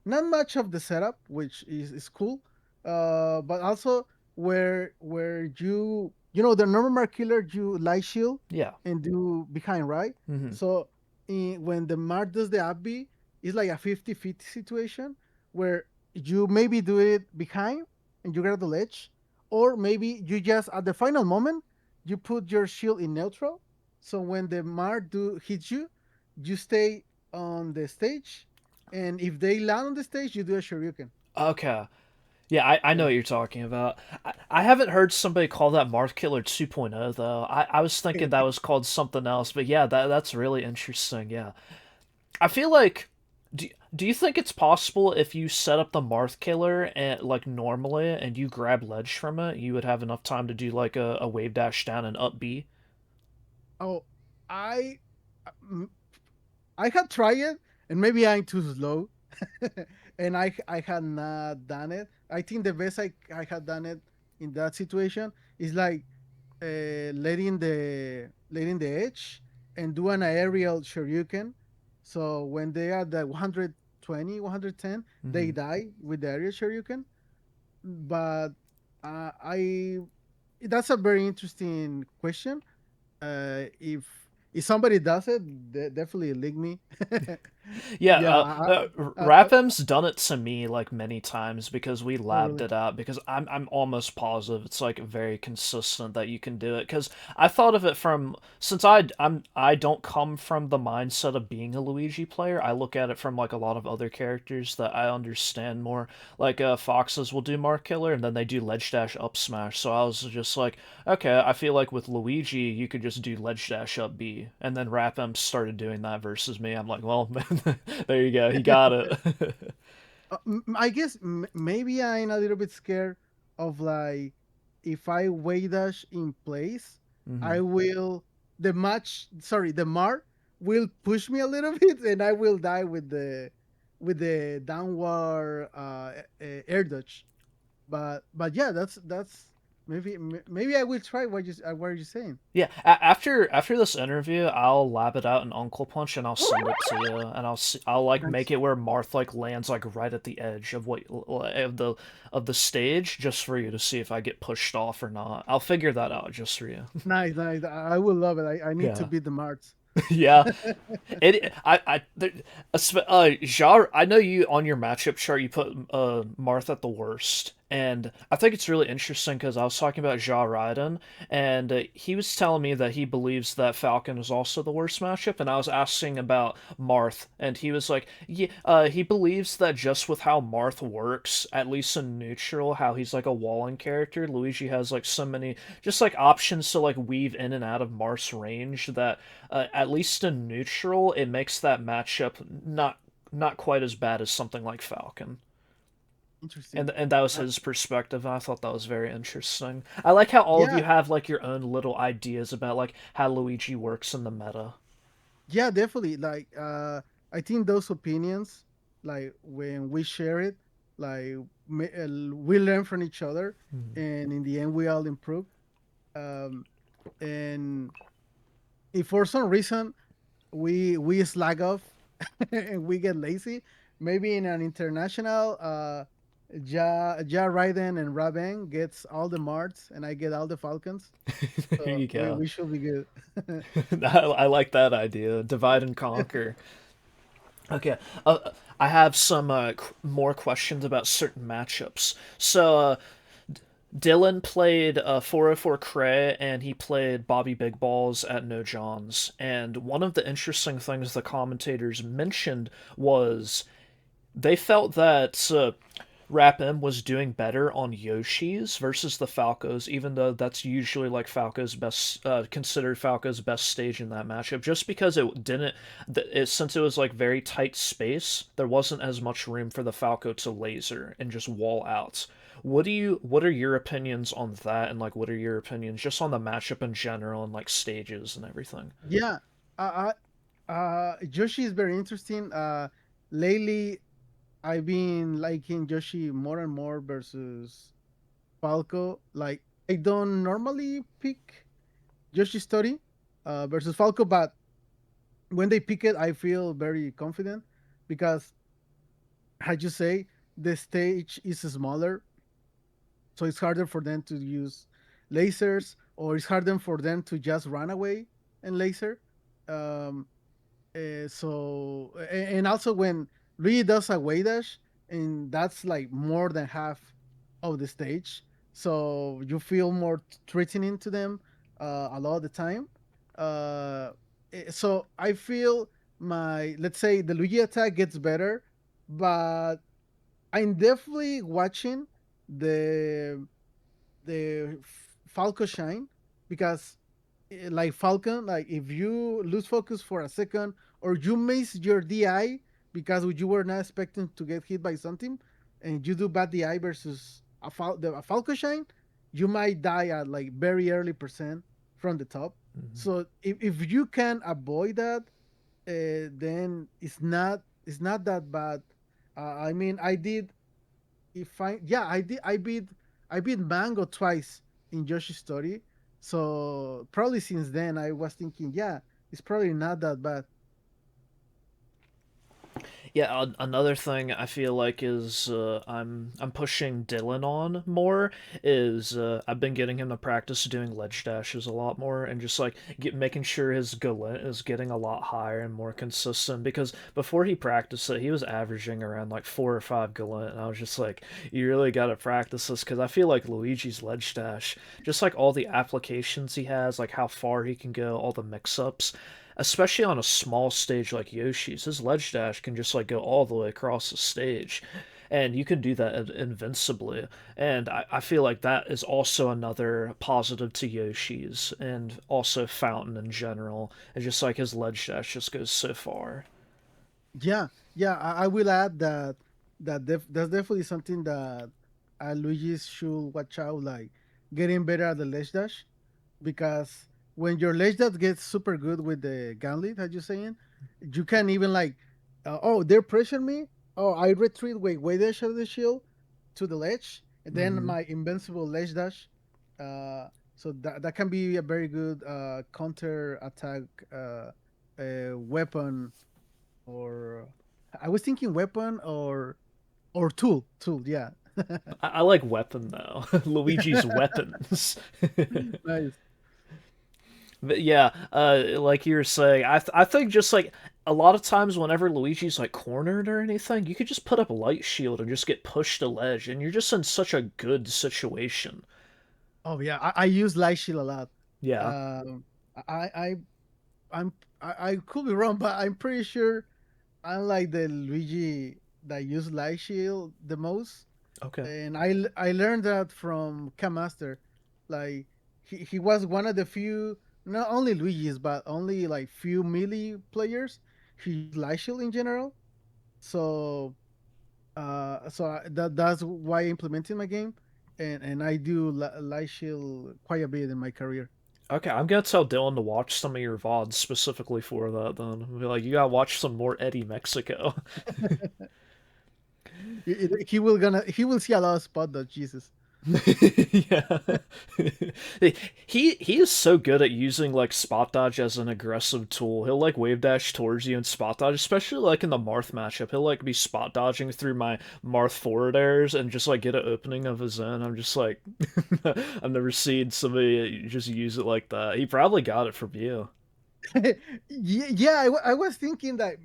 not much of the setup, which is cool, but also where the normal Mark Killer, you light shield Yeah. and do behind, right? Hmm. So when the Mark does the up B, it's like a 50-50 situation where you maybe do it behind and you get the ledge, or maybe you just at the final moment you put your shield in neutral, so when the Mark do hits you, you stay on the stage, and if they land on the stage, you do a Shoryuken. Okay. Yeah, I know Yeah. what you're talking about. I haven't heard somebody call that Marth Killer 2.0 though. I was thinking that was called something else, but yeah, that's really interesting. Yeah. I feel like do you think it's possible if you set up the Marth Killer and like normally and you grab ledge from it, you would have enough time to do like a wave dash down and up B? Oh, I mm, I had tried it, and maybe I'm too slow, and I had not done it. I think the best I had done it in that situation is like letting the edge and do an aerial Shoryuken. So when they are the 120, 110, they Hmm. die with the aerial Shoryuken. But I that's a very interesting question. If somebody does it, definitely link me. Yeah, Yeah, RapM's done it to me like many times because we oh labbed really? it out because I'm almost positive it's like very consistent that you can do it because I thought of it from since I don't come from the mindset of being a Luigi player. I look at it from like a lot of other characters that I understand more. Like Foxes will do Mark Killer and then they do ledge dash up smash. So I was just like, okay, I feel like with Luigi you could just do ledge dash up B, and then RapM started doing that versus me. I'm like, well, there you go, he got it. I guess maybe I'm a little bit scared of like if I wait dash in place, Hmm. I will the Mar will push me a little bit, and I will die with the downward air dodge. But yeah, that's maybe I will try what are you saying. Yeah, after this interview, I'll lab it out in Uncle Punch and I'll send it to you, and I'll like make Nice. it where Marth like lands like right at the edge of what of the stage just for you to see if I get pushed off or not. I'll figure that out just for you. Nice, nice. I will love it. I need to Yeah. beat the Marts. Yeah. I know you on your matchup chart you put Marth at the worst, and I think it's really interesting because I was talking about Jah Ridin, and he was telling me that he believes that Falcon is also the worst matchup, and I was asking about Marth, and he was like, yeah, he believes that just with how Marth works, at least in neutral, how he's like a walling character, Luigi has like so many just like options to like weave in and out of Marth's range that at least in neutral, it makes that matchup not quite as bad as something like Falcon. Interesting. And that was Uh, his perspective. And I thought that was very interesting. I like how all of you yeah, have like your own little ideas about like how Luigi works in the meta. yeah, definitely. Like, I think those opinions, like when we share it, like we learn from each other, Mhm. and in the end, we all improve. Um, and if for some reason we slack off and we get lazy, maybe in an international, Ja Raiden and Raven gets all the Marts, and I get all the Falcons. There So you we, go. we should be good. I like that idea. Divide and conquer. Okay, I have some more questions about certain matchups. So, Dylan played 404 Cray and he played Bobby Big Balls at No Johns. And one of the interesting things the commentators mentioned was they felt that RapM was doing better on Yoshi's versus the Falcos, even though that's usually like Falco's best, considered Falco's best stage in that matchup. Just because it didn't, since it was like very tight space, there wasn't as much room for the Falco to laser and just wall out. What are your opinions on that, and like what are your opinions just on the matchup in general and like stages and everything? Yeah, Yoshi is very interesting. Lately, I've been liking Yoshi more and more versus Falco. Like, I don't normally pick Yoshi Story versus Falco, but when they pick it, I feel very confident because, as you say, the stage is smaller, so it's harder for them to use lasers, or it's harder for them to just run away and laser. Um, and also when Luigi does a way dash, and that's like more than half of the stage, so you feel more threatening to them a lot of the time. So I feel my let's say the Luigi attack gets better but I'm definitely watching the Falco shine because like Falcon, like if you lose focus for a second or you miss your DI because you were not expecting to get hit by something, and you do bad DI versus a Falco shine, you might die at like very early percent from the top. Mhm. So if you can avoid that, then it's not that bad. I mean, I did if I yeah I beat Mango twice in Yoshi's Story. So probably since then I was thinking, yeah, it's probably not that bad. Yeah, another thing I feel like is I'm pushing Dylan on more is I've been getting him to practice doing ledge dashes a lot more and just like making sure his galint is getting a lot higher and more consistent because before he practiced it he was averaging around like 4 or 5 galint and I was just like you really got to practice this because I feel like Luigi's ledge dash just like all the applications he has like how far he can go all the mix-ups especially on a small stage like Yoshi's, his ledge dash can just like go all the way across the stage. And you can do that invincibly. And I feel like that is also another positive to Yoshi's and also Fountain in general. It's just like his ledge dash just goes so far. Yeah, yeah. I will add that that's definitely something that Luigi should watch out, like getting better at the ledge dash, because when your ledge dash gets super good with the gauntlet, as you're saying, you can even like, oh, they're pressuring me. Oh, I retreat way dash of the shield to the ledge, and then Mm-hmm. my invincible ledge dash. So that can be a very good counter attack weapon, or I was thinking weapon or tool. Yeah, I like weapon though. Luigi's weapons. nice. But yeah, like you were saying, I think just like a lot of times whenever Luigi's like cornered or anything, you could just put up a light shield and just get pushed to ledge, and you're just in such a good situation. Oh yeah, I use light shield a lot. Yeah. Um, I I I'm I could be wrong, but I'm pretty sure I'm like the Luigi that use light shield the most, Okay. and I learned that from K Master. Like he was one of the few, not only Luigi's but only like few melee players who use light shield in general. So that's why I implemented my game, and I do light shield quite a bit in my career. Okay, I'm gonna tell Dylan to watch some of your VODs specifically for that. Then I'll be like, you gotta watch some more Eddy Mexico. He will see a lot of spot dodge. Jesus. Yeah. He is so good at using like spot dodge as an aggressive tool. He'll like wave dash towards you and spot dodge, especially like in the Marth matchup. He'll like be spot dodging through my Marth forward airs and just like get an opening of his own. I'm just like I've never seen somebody just use it like that. He probably got it from you. Yeah, I was thinking that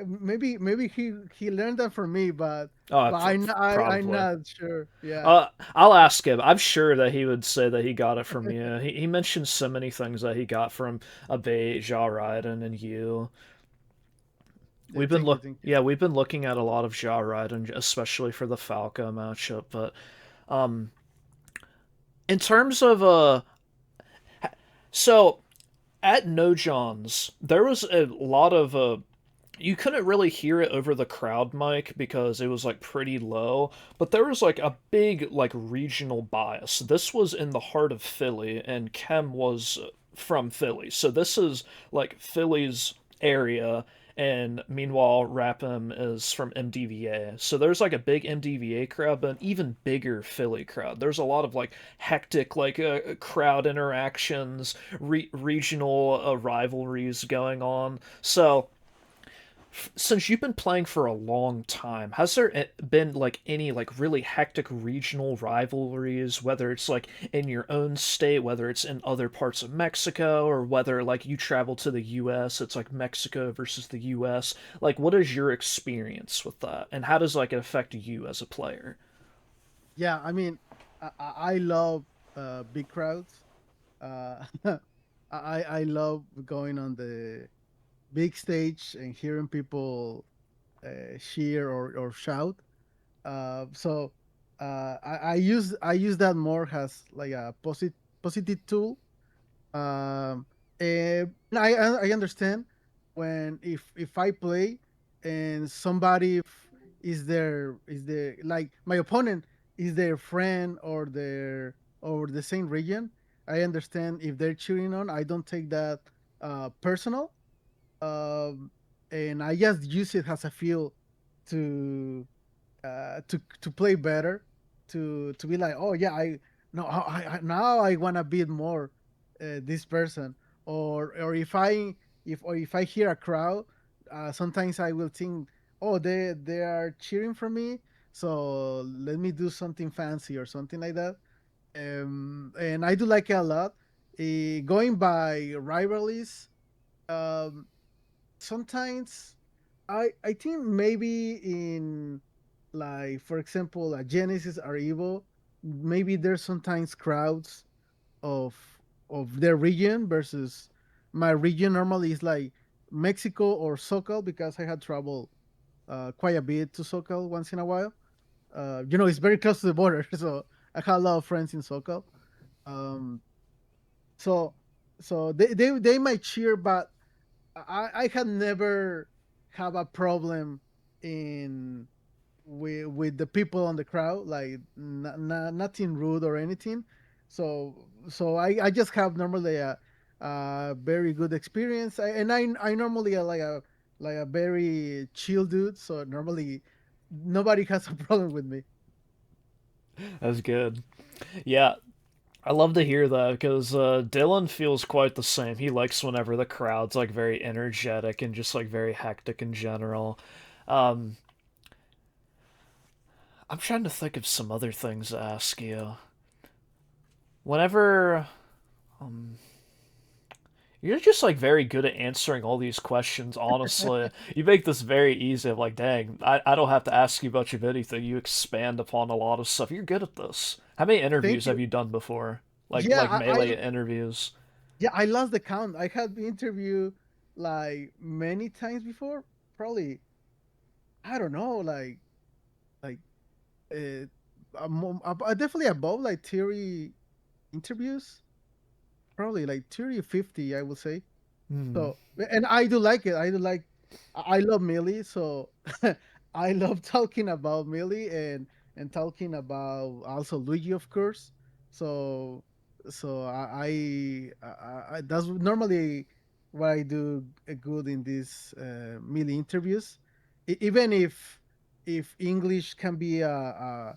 maybe he learned that from me, Oh, but I'm probably. not sure. Yeah. I'll ask him. I'm sure that he would say that he got it from you. He mentioned so many things that he got from Abe, Jah Ridin, and you. Yeah, thank you, thank you. We've been looking at a lot of Jah Ridin, especially for the Falco matchup. But um, in terms of so at No John's, there was a lot of you couldn't really hear it over the crowd mic because it was like pretty low, but there was like a big like regional bias. This was in the heart of Philly and Kem was from Philly. So this is like Philly's area and meanwhile RapM is from MDVA. So there's like a big MDVA crowd but an even bigger Philly crowd. There's a lot of like hectic like crowd interactions, regional rivalries going on. So since you've been playing for a long time, has there been like any like really hectic regional rivalries, whether it's like in your own state, whether it's in other parts of Mexico, or whether like you travel to the US, it's like Mexico versus the US? Like what is your experience with that? And how does like it affect you as a player? Yeah, I mean, I love big crowds. Uh, I love going on the big stage and hearing people. cheer or shout. So I use that more as like a positive tool. And I understand when if I play and somebody is their like my opponent is their friend or the same region. I understand if they're cheering on. I don't take that personal, um, and I just use it as a feel to to play better, to be like, oh yeah, I no, now I want to beat more this person, or if I hear a crowd, sometimes I will think, oh, they are cheering for me, so let me do something fancy or something like that. And I do like it a lot. Going by rivalries, um, sometimes I think maybe in, like, for example, a Genesis or Evo, maybe there's sometimes crowds of their region versus my region. Normally is like Mexico or SoCal, because I had traveled quite a bit to SoCal once in a while. It's very close to the border, so I had a lot of friends in SoCal. Um, so they might cheer, but I had never have a problem in with the people on the crowd, like nothing rude or anything. So I just have normally a very good experience. And I normally are like a very chill dude, so normally nobody has a problem with me. That's good. Yeah, I love to hear that because Dylan feels quite the same. He likes whenever the crowd's like very energetic and just like very hectic in general. Um, I'm trying to think of some other things to ask you. Whenever you're just like very good at answering all these questions, honestly. You make this very easy. Of like, dang, I don't have to ask you much of anything. You expand upon a lot of stuff. You're good at this. How many Thank interviews have you. you done before? Yeah, Like melee interviews? yeah, I lost the count. I had the interview like many times before. Probably, I don't know, like uh, definitely above like theory interviews. Probably like 30 or 50, I would say. Hmm. So, and I do like it. I love Millie, so I love talking about Millie and talking about also Luigi, of course. So, I that's normally what I do good in these Millie interviews. Even if English can be a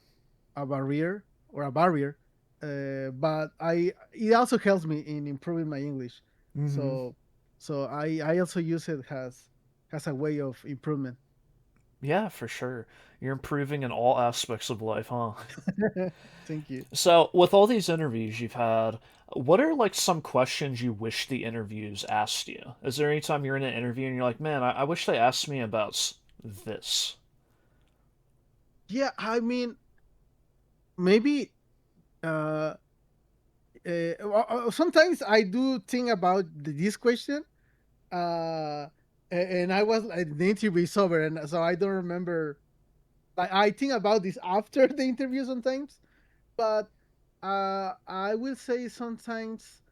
barrier or a barrier, but I it also helps me in improving my English. Mm-hmm. So I also use it as a way of improvement. Yeah, for sure. You're improving in all aspects of life, huh? Thank you. So, with all these interviews you've had, what are like some questions you wish the interviews asked you? Is there any time you're in an interview and you're like, man, I wish they asked me about this? Yeah, I mean, maybe sometimes I do think about this question, uh, and I was like, the interview is over, and so I don't remember. Like, I think about this after the interview sometimes, but I will say sometimes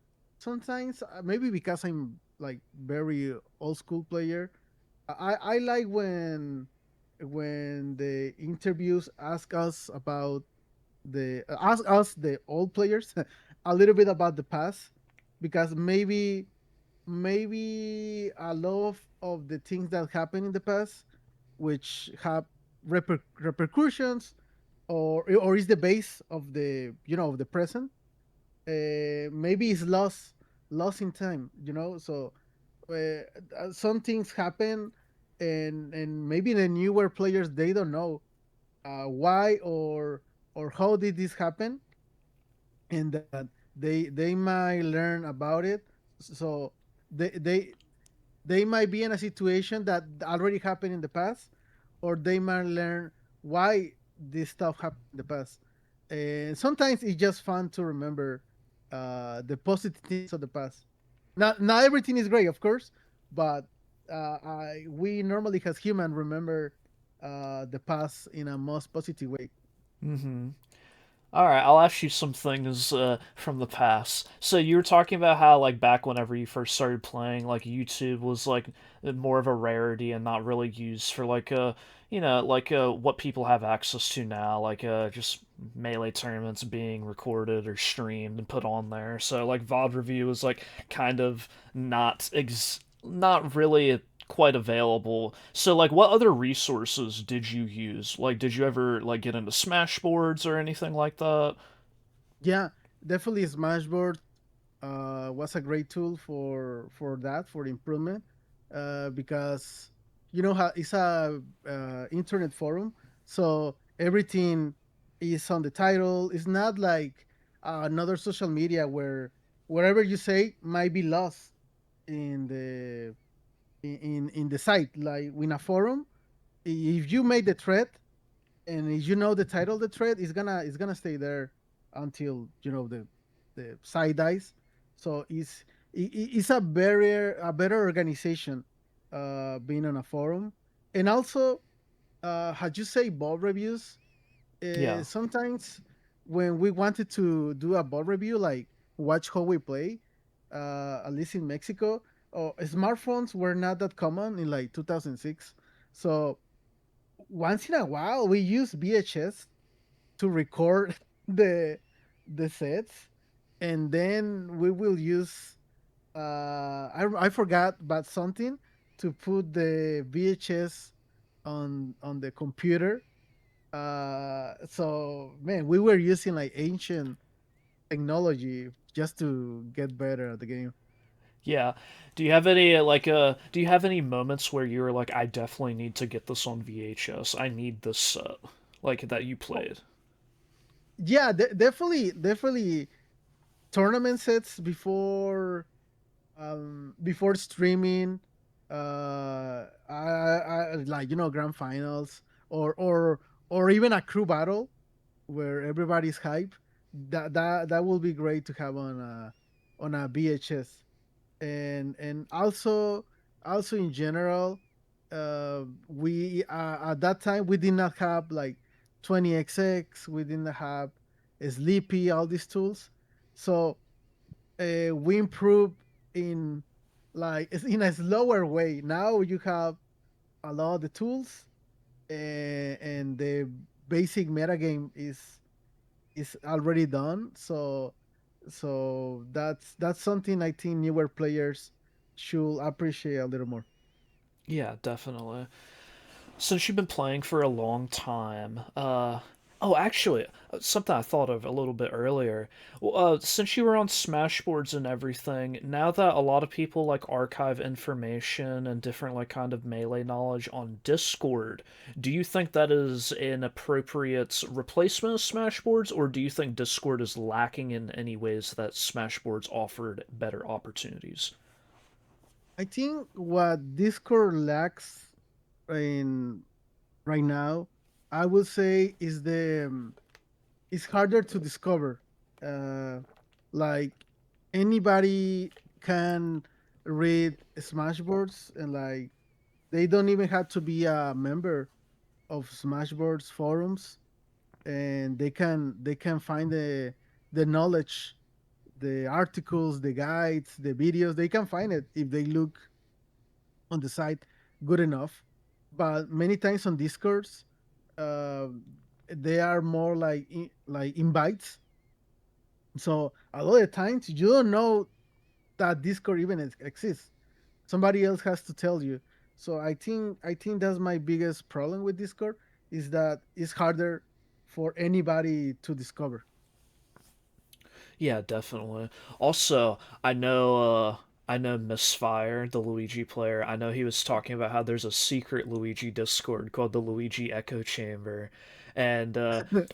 maybe because I'm like very old school player. I like when the interviews ask us about the ask us the old players a little bit about the past, because maybe a lot of the things that happened in the past, which have repercussions, or is the base of the of the present, maybe it's lost in time, so some things happen, and maybe the newer players, they don't know why or how did this happen, and that they might learn about it. So they they they might be in a situation that already happened in the past, or they might learn why this stuff happened in the past. And sometimes it's just fun to remember the positive things of the past. Not everything is great, of course, but we normally, as human, remember. the past in a most positive way. Mm-hmm. All right, I'll ask you some things from the past. So you were talking about how like back whenever you first started playing, like YouTube was like more of a rarity and not really used for like what people have access to now, like just melee tournaments being recorded or streamed and put on there. So like VOD review was like kind of not really quite available. So like what other resources did you use? Like did you ever like get into Smashboards or anything like that? Yeah, definitely Smashboard was a great tool for that for improvement because you know how it's a internet forum, so everything is on the title. It's not like another social media where whatever you say might be lost in the in the site. Like in a forum, if you made the thread and if you know the title of the thread, it's gonna stay there until you know the site dies. So it's a better organization being on a forum. And also had you say ball reviews, Yeah. sometimes when we wanted to do a ball review, like watch how we play, at least in Mexico, smartphones were not that common in like 2006. So once in a while we use VHS to record the the sets, and then we will use I forgot but something to put the VHS on the computer. So man, we were using like ancient technology just to get better at the game. Yeah. Do you have any moments where you were like I definitely need to get this on VHS. I need this set like that you Oh, played. yeah, definitely tournament sets before streaming, I like grand finals or even a crew battle where everybody's hype. That will be great to have on a VHS. And also in general, we at that time we did not have like 20XX, we didn't have Sleepy, all these tools. So we improve in like in a slower way. Now you have a lot of the tools, and the basic metagame is already done. So that's something I think newer players should appreciate a little more. Yeah, definitely. Since you've been playing for a long time, oh, actually, something I thought of a little bit earlier. Well, since you were on Smashboards and everything, now that a lot of people like archive information and different like kind of melee knowledge on Discord, do you think that is an appropriate replacement of Smashboards, or do you think Discord is lacking in any ways that Smashboards offered better opportunities? I think what Discord lacks in right now, I would say, is it's harder to discover. Uh, like anybody can read Smashboards, and like they don't even have to be a member of Smashboards forums, and they can find the knowledge, the articles, the guides, the videos. They can find it if they look on the site good enough. But many times on Discords, uh, they are more like invites. So a lot of times you don't know that Discord even exists. Somebody else has to tell you. So I think that's my biggest problem with Discord, is that it's harder for anybody to discover. Yeah, definitely. Also, I know Misfire, the Luigi player. I know he was talking about how there's a secret Luigi Discord called the Luigi Echo Chamber. And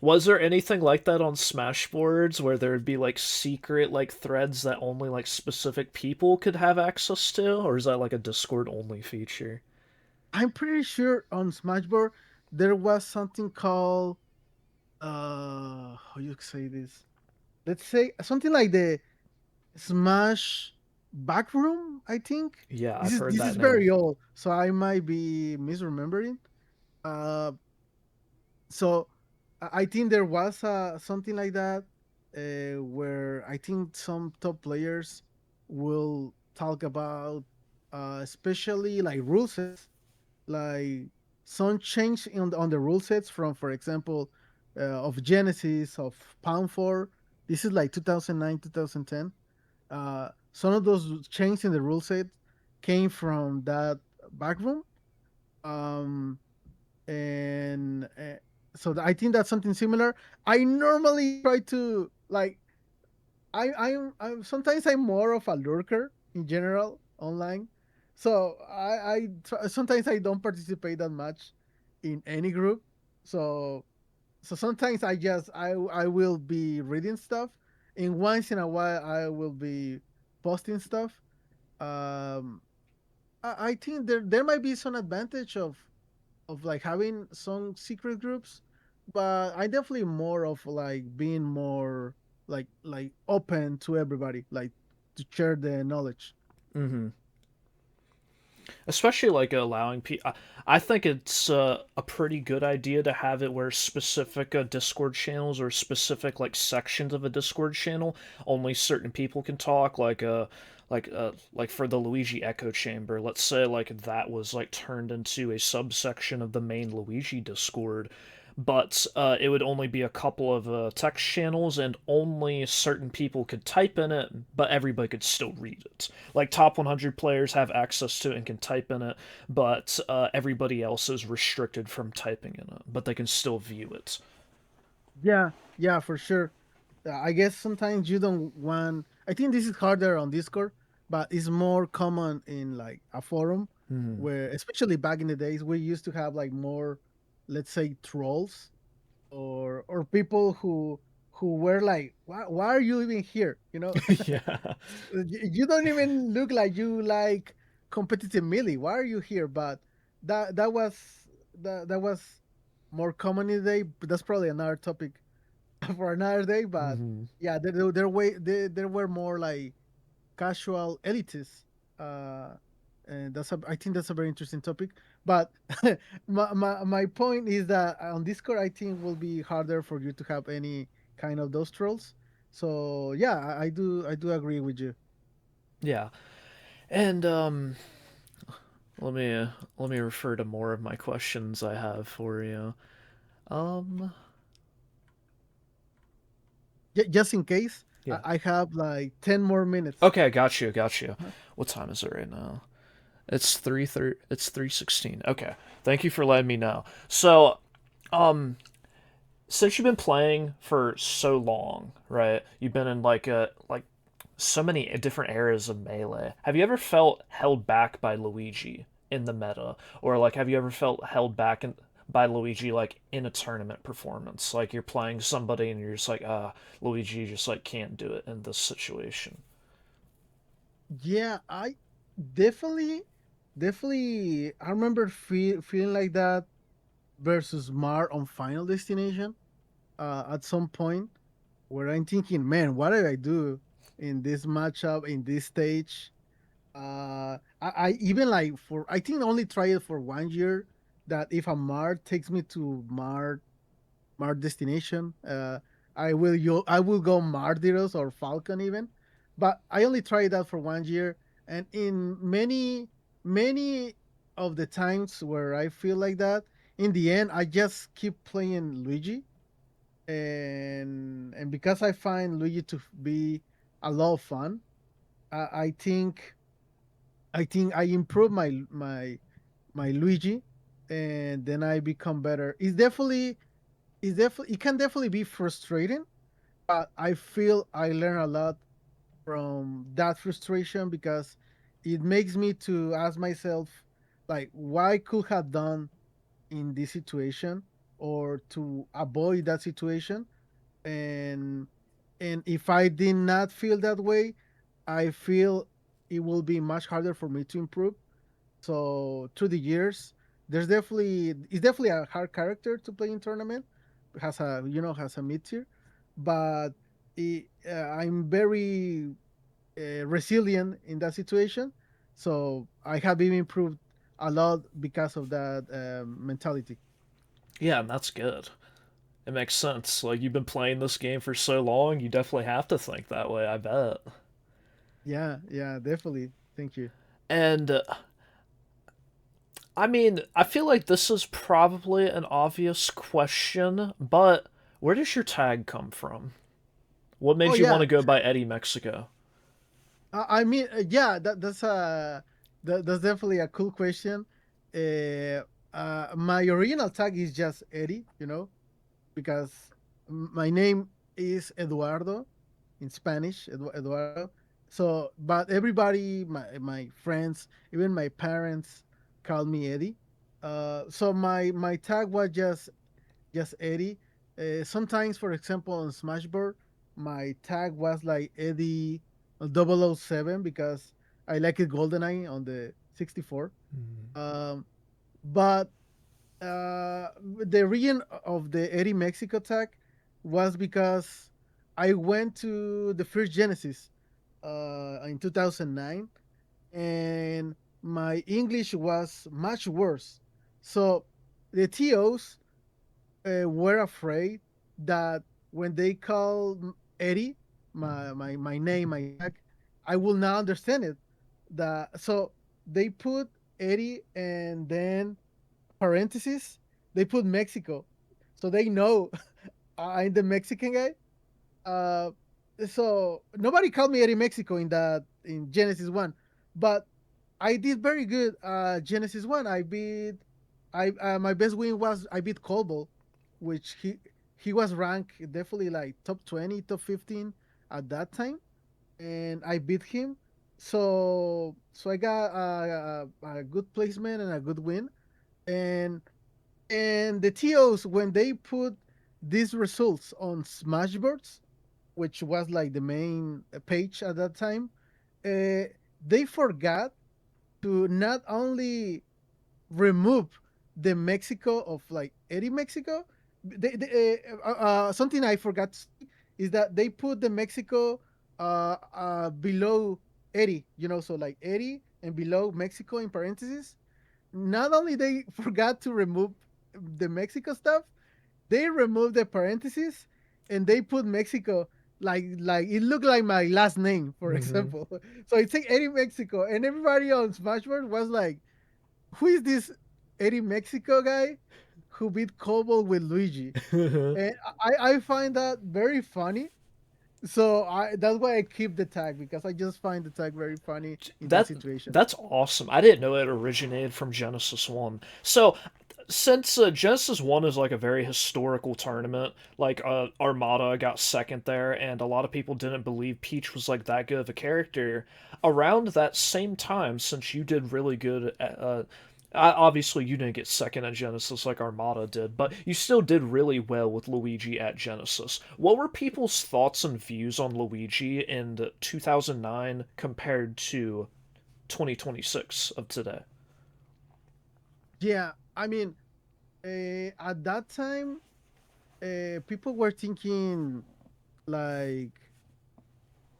was there anything like that on Smashboards where there'd be like secret like threads that only like specific people could have access to, or is that like a Discord only feature? I'm pretty sure on Smashboard there was something called how you say this? Let's say something like the Smash Backroom, I think. Yeah, This I've is heard this is that name. very old, so I might be misremembering. Uh, so I think there was something like that where I think some top players will talk about, especially like rule sets, like some change on the rule sets from, for example, of Genesis, of Pound 4. This is like 2009, 2010. Some of those changes in the rule set came from that backroom. Um, and so I think that's something similar. I normally try to like I'm sometimes I'm more of a lurker in general online, so sometimes I don't participate that much in any group. So sometimes I will be reading stuff, and once in a while I will be posting stuff. Um, I think there might be some advantage of like having some secret groups, but I definitely more of like being more like open to everybody, like to share the knowledge. Mm-hmm. Especially like allowing people. I think it's a pretty good idea to have it where specific Discord channels or specific like sections of a Discord channel only certain people can talk. Like for the Luigi Echo Chamber, let's say like that was like turned into a subsection of the main Luigi Discord, but it would only be a couple of text channels and only certain people could type in it, but everybody could still read it. Like top 100 players have access to it and can type in it, but everybody else is restricted from typing in it, but they can still view it. Yeah, yeah, for sure. I guess sometimes you don't want. I think this is harder on Discord, but it's more common in like a forum Hmm. where, especially back in the days, we used to have like more, let's say, trolls or people who were like, why are you even here? You know, Yeah. you don't even look like you like competitive melee. Why are you here? But that was that was more common in the day. But that's probably another topic for another day. But Hmm. yeah, there were more like casual elitists. Uh, and I think that's a very interesting topic. But my point is that on Discord, I think will be harder for you to have any kind of those trolls. So yeah, I do agree with you. Yeah. And let me let me refer to more of my questions I have for you. Um, Just in case, yeah. I have like 10 more minutes. Okay, got you, got you. Uh-huh. What time is it right now? It's 3:30. It's 3:16. Okay, thank you for letting me know. So, um, since you've been playing for so long, right? You've been in like so many different eras of melee. Have you ever felt held back by Luigi in the meta, or like have you ever felt held back by Luigi like in a tournament performance? Like you're playing somebody and you're just like, Luigi just like can't do it in this situation. Yeah, I definitely, definitely. I remember feeling like that versus Mar on Final Destination. At some point where I'm thinking, man, what did I do in this matchup in this stage? I even like for I think I only try it for 1 year. That if a Mar takes me to Mar destination, I will go Mardiros or Falcon even, but I only tried that for 1 year, and in many of the times where I feel like that, in the end I just keep playing Luigi, and because I find Luigi to be a lot of fun, I think I improve my Luigi, and then I become better. It can definitely be frustrating, but I feel I learn a lot from that frustration because it makes me to ask myself like what I could have done in this situation or to avoid that situation, and if I did not feel that way, I feel it will be much harder for me to improve. So through the years, it's definitely a hard character to play in tournament. Has a has a mid tier, but I'm very resilient in that situation. So I have even improved a lot because of that mentality. Yeah, and that's good. It makes sense. Like you've been playing this game for so long, you definitely have to think that way, I bet. Yeah, yeah, definitely. Thank you. And I mean, I feel like this is probably an obvious question, but where does your tag come from? What Oh made you want yeah, to go by Eddy Mexico? I mean, yeah, that's definitely a cool question. My original tag is just Eddie, because my name is Eduardo in Spanish, Eduardo. So, but everybody, my friends, even my parents, call me Eddie. So my tag was just Eddie. Sometimes, for example, on Smashboard, my tag was like Eddie 007 because I like it GoldenEye on the 64. Um, but the region of the Eddy Mexico tag was because I went to the first Genesis in 2009, and my English was much worse. So the TOs were afraid that when they call Eddie, my name, my tag, I will not understand it. So they put Eddie and then parentheses, they put Mexico. So they know I'm the Mexican guy. Uh, so nobody called me Eddie Mexico in Genesis 1, but I did very good Genesis 1. I my best win was I beat Colbo, which he was ranked definitely like top 20, top 15 at that time, and I beat him. So I got a good placement and a good win. And the TOs, when they put these results on Smashboards, which was like the main page at that time, uh, they forgot to not only remove the Mexico of like Eddie Mexico. Something I forgot to say is that they put the Mexico below Eddie, so like Eddie and below Mexico in parentheses. Not only they forgot to remove the Mexico stuff, they removed the parentheses and they put Mexico like it looked like my last name, for example. So it's like Eddie Mexico, and everybody on Smashboard was like, "Who is this Eddie Mexico guy who beat Cobalt with Luigi?" And I find that very funny. So that's why I keep the tag because I just find the tag very funny in that that situation. that's awesome. I didn't know it originated from Genesis 1. So, since Genesis 1 is like a very historical tournament, like Armada got second there, and a lot of people didn't believe Peach was like that good of a character. Around that same time, since you did really good at, obviously you didn't get second at Genesis like Armada did, but you still did really well with Luigi at Genesis. What were people's thoughts and views on Luigi in 2009 compared to 2026 of today? Yeah, I mean, at that time, people were thinking like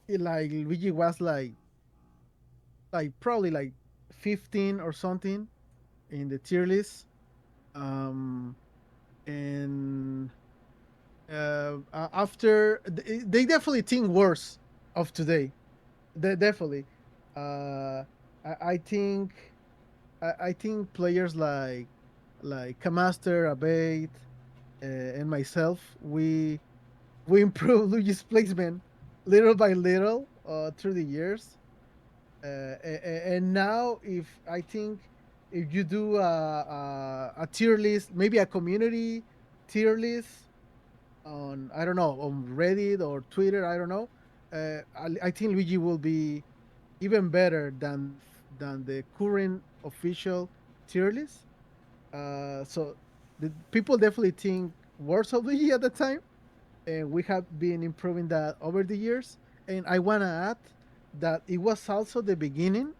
Luigi was like probably like 15 or something in the tier list. Um, and after they definitely think worse of today. They definitely. I think I think players like Kamaster, Abate, and myself, we improve Luigi's placement little by little through the years. And now, if I think if you do a tier list, maybe a community tier list on, I don't know, on Reddit or Twitter, I don't know. I think Luigi will be even better than the current official tier list. So the people definitely think worse of Luigi at the time, and we have been improving that over the years. And I want to add that it was also the beginning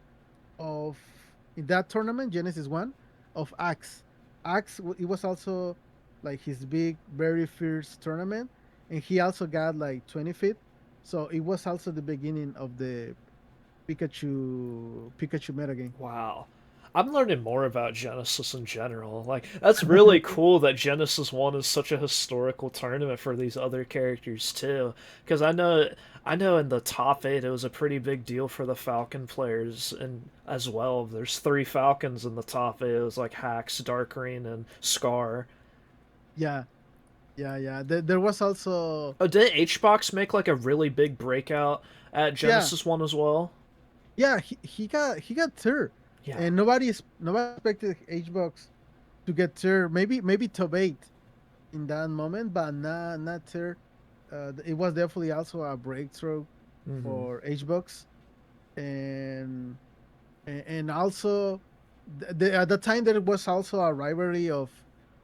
of, in that tournament, Genesis 1, of Axe. It was also like his big, very first tournament, and he also got like 25th. So it was also the beginning of the Pikachu metagame. Wow. I'm learning more about Genesis in general. Like that's really cool that Genesis 1 is such a historical tournament for these other characters too. Because I know in the top 8 it was a pretty big deal for the Falcon players and as well. There's 3 Falcons in the top 8. It was like Hax, Darkrein, and Scar. Yeah, yeah. There was also, Oh, did HBox make like a really big breakout at yeah, Genesis 1 as well? yeah. He got third, Yeah. and nobody expected HBox to get third. Maybe top 8 in that moment, but not third. It was definitely also a breakthrough Mm-hmm. for HBox, and and also at the time there was also a rivalry of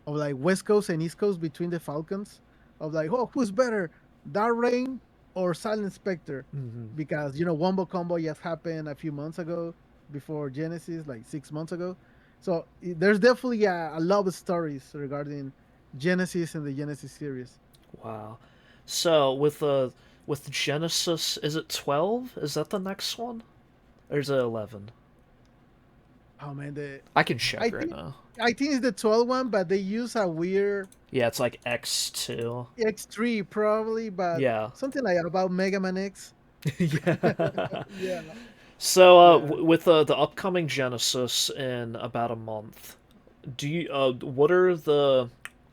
like West Coast and East Coast between the Falcons, of like, oh, who's better, Dark Rain or Silent Spectre, Mm-hmm. because Wombo Combo just happened a few months ago before Genesis, like 6 months ago. So there's definitely a lot of stories regarding Genesis and the Genesis series. Wow. So with Genesis, is it 12? Is that the next one? Or is it 11? Oh man, the I can I check right think now. I think it's the 12 one, but they use a weird Yeah, it's like X2. X3 probably, but Yeah. something like about Mega Man X. Yeah. Yeah, So yeah. with the upcoming Genesis in about a month, do you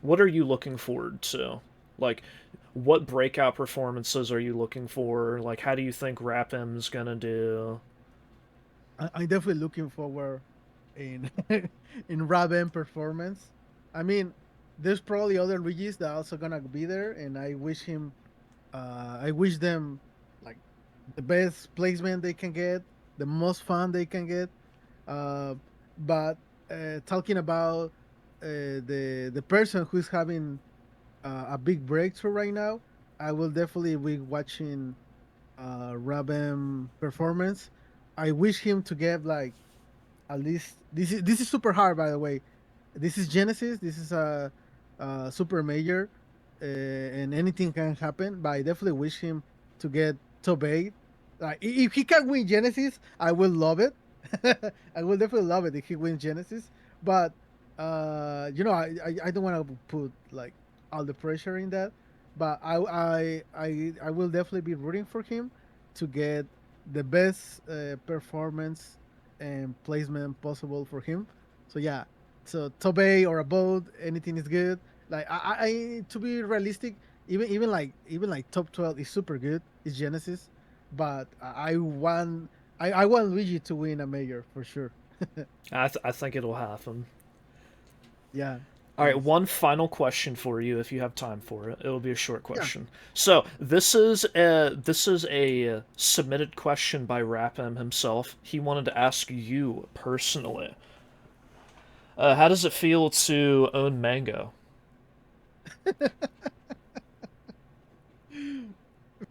what are you looking forward to? Like what breakout performances are you looking for? Like how do you think RapM's gonna do? I'm definitely looking forward in in RapM performance. I mean, there's probably other Luigi's that are also gonna be there, and I wish them like the best placement they can get, the most fun they can get. Uh, but talking about the person who's having a big breakthrough right now, I will definitely be watching RapM performance. I wish him to get like at least this is super hard, by the way. This is Genesis. This is a super major, and anything can happen. But I definitely wish him to get top 8. Like if he can win Genesis, I will love it. I will definitely love it if he wins Genesis. But I don't want to put like all the pressure in that. But I will definitely be rooting for him to get the best performance and placement possible for him. So yeah, so Tobey or a boat, anything is good. Like to be realistic, even like top 12 is super good. It's Genesis, but I want Luigi to win a major for sure. I think it'll happen. Yeah, All right, nice. one final question for you if you have time for it. It'll be a short Yeah, question. So, this is a submitted question by RapM himself. He wanted to ask you personally. How does it feel to own Mango? it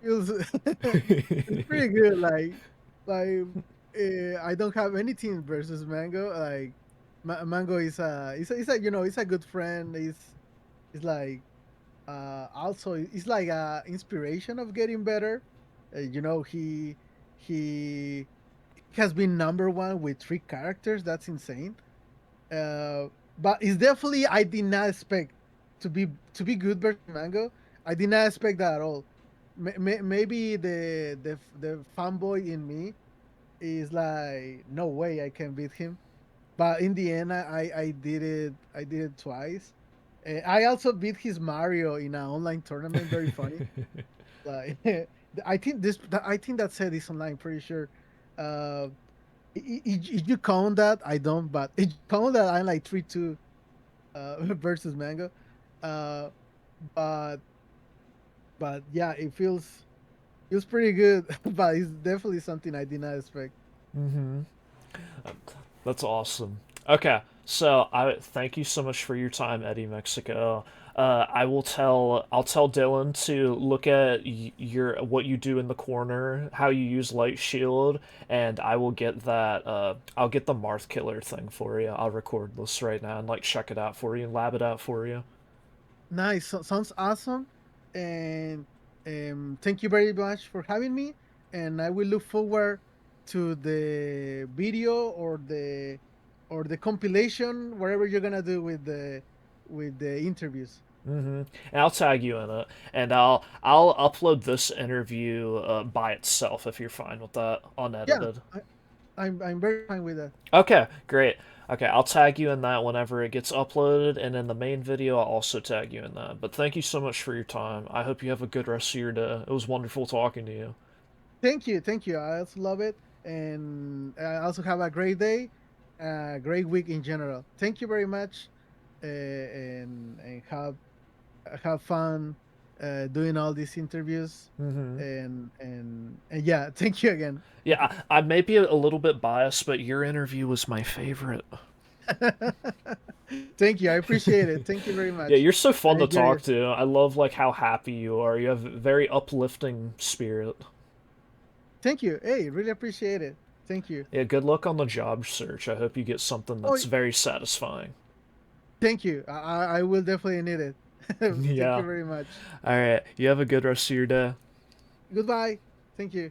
feels it's pretty good. Like I don't have anything versus Mango. Like Mango is it's a good friend. It's like also it's like a inspiration of getting better. He has been number one with 3 characters. That's insane. Uh, but it's definitely I did not expect to be good versus Mango. I did not expect that at all. Maybe the fanboy in me is like, no way I can beat him. But in the end, I did it. I did it twice. I also beat his Mario in an online tournament. Very funny. Like I think that said is online. Pretty sure. Uh, if you count that, I don't. But if you count that, I'm like 3-2 versus Mango. Uh, but yeah, it feels pretty good. But it's definitely something I did not expect. Mm-hmm. That's awesome. Okay, so I thank you so much for your time, Eddy Mexico. I'll tell Dylan to look at your what you do in the corner, how you use light shield, and I will get that. I'll get the Marth Killer thing for you. I'll record this right now and like check it out for you and lab it out for you. Nice. Sounds awesome. And thank you very much for having me. And I will look forward to the video or the compilation, whatever you're gonna do with the interviews. And I'll tag you in it, and I'll upload this interview by itself if you're fine with that, Yeah, unedited. I'm very fine with that. Okay, great. Okay, I'll tag you in that whenever it gets uploaded, and in the main video, I'll also tag you in that. But thank you so much for your time. I hope you have a good rest of your day. It was wonderful talking to you. Thank you. I also love it, and I also have a great day, a great week in general. Thank you very much, and have fun doing all these interviews, and yeah, thank you again. Yeah, I may be a little bit biased, but your interview was my favorite. Thank you. I appreciate it. Thank you very Yeah, much. you're so I fun to enjoy talk it. to. I love like how happy you are. You have a very uplifting spirit. Thank you. Hey, really appreciate it. Thank you. Yeah, good luck on the job search. I hope you get something Oh, that's very satisfying. thank you. I will definitely need it. Thank you Yeah. very much. All right. You have a good rest of your day. Goodbye. Thank you.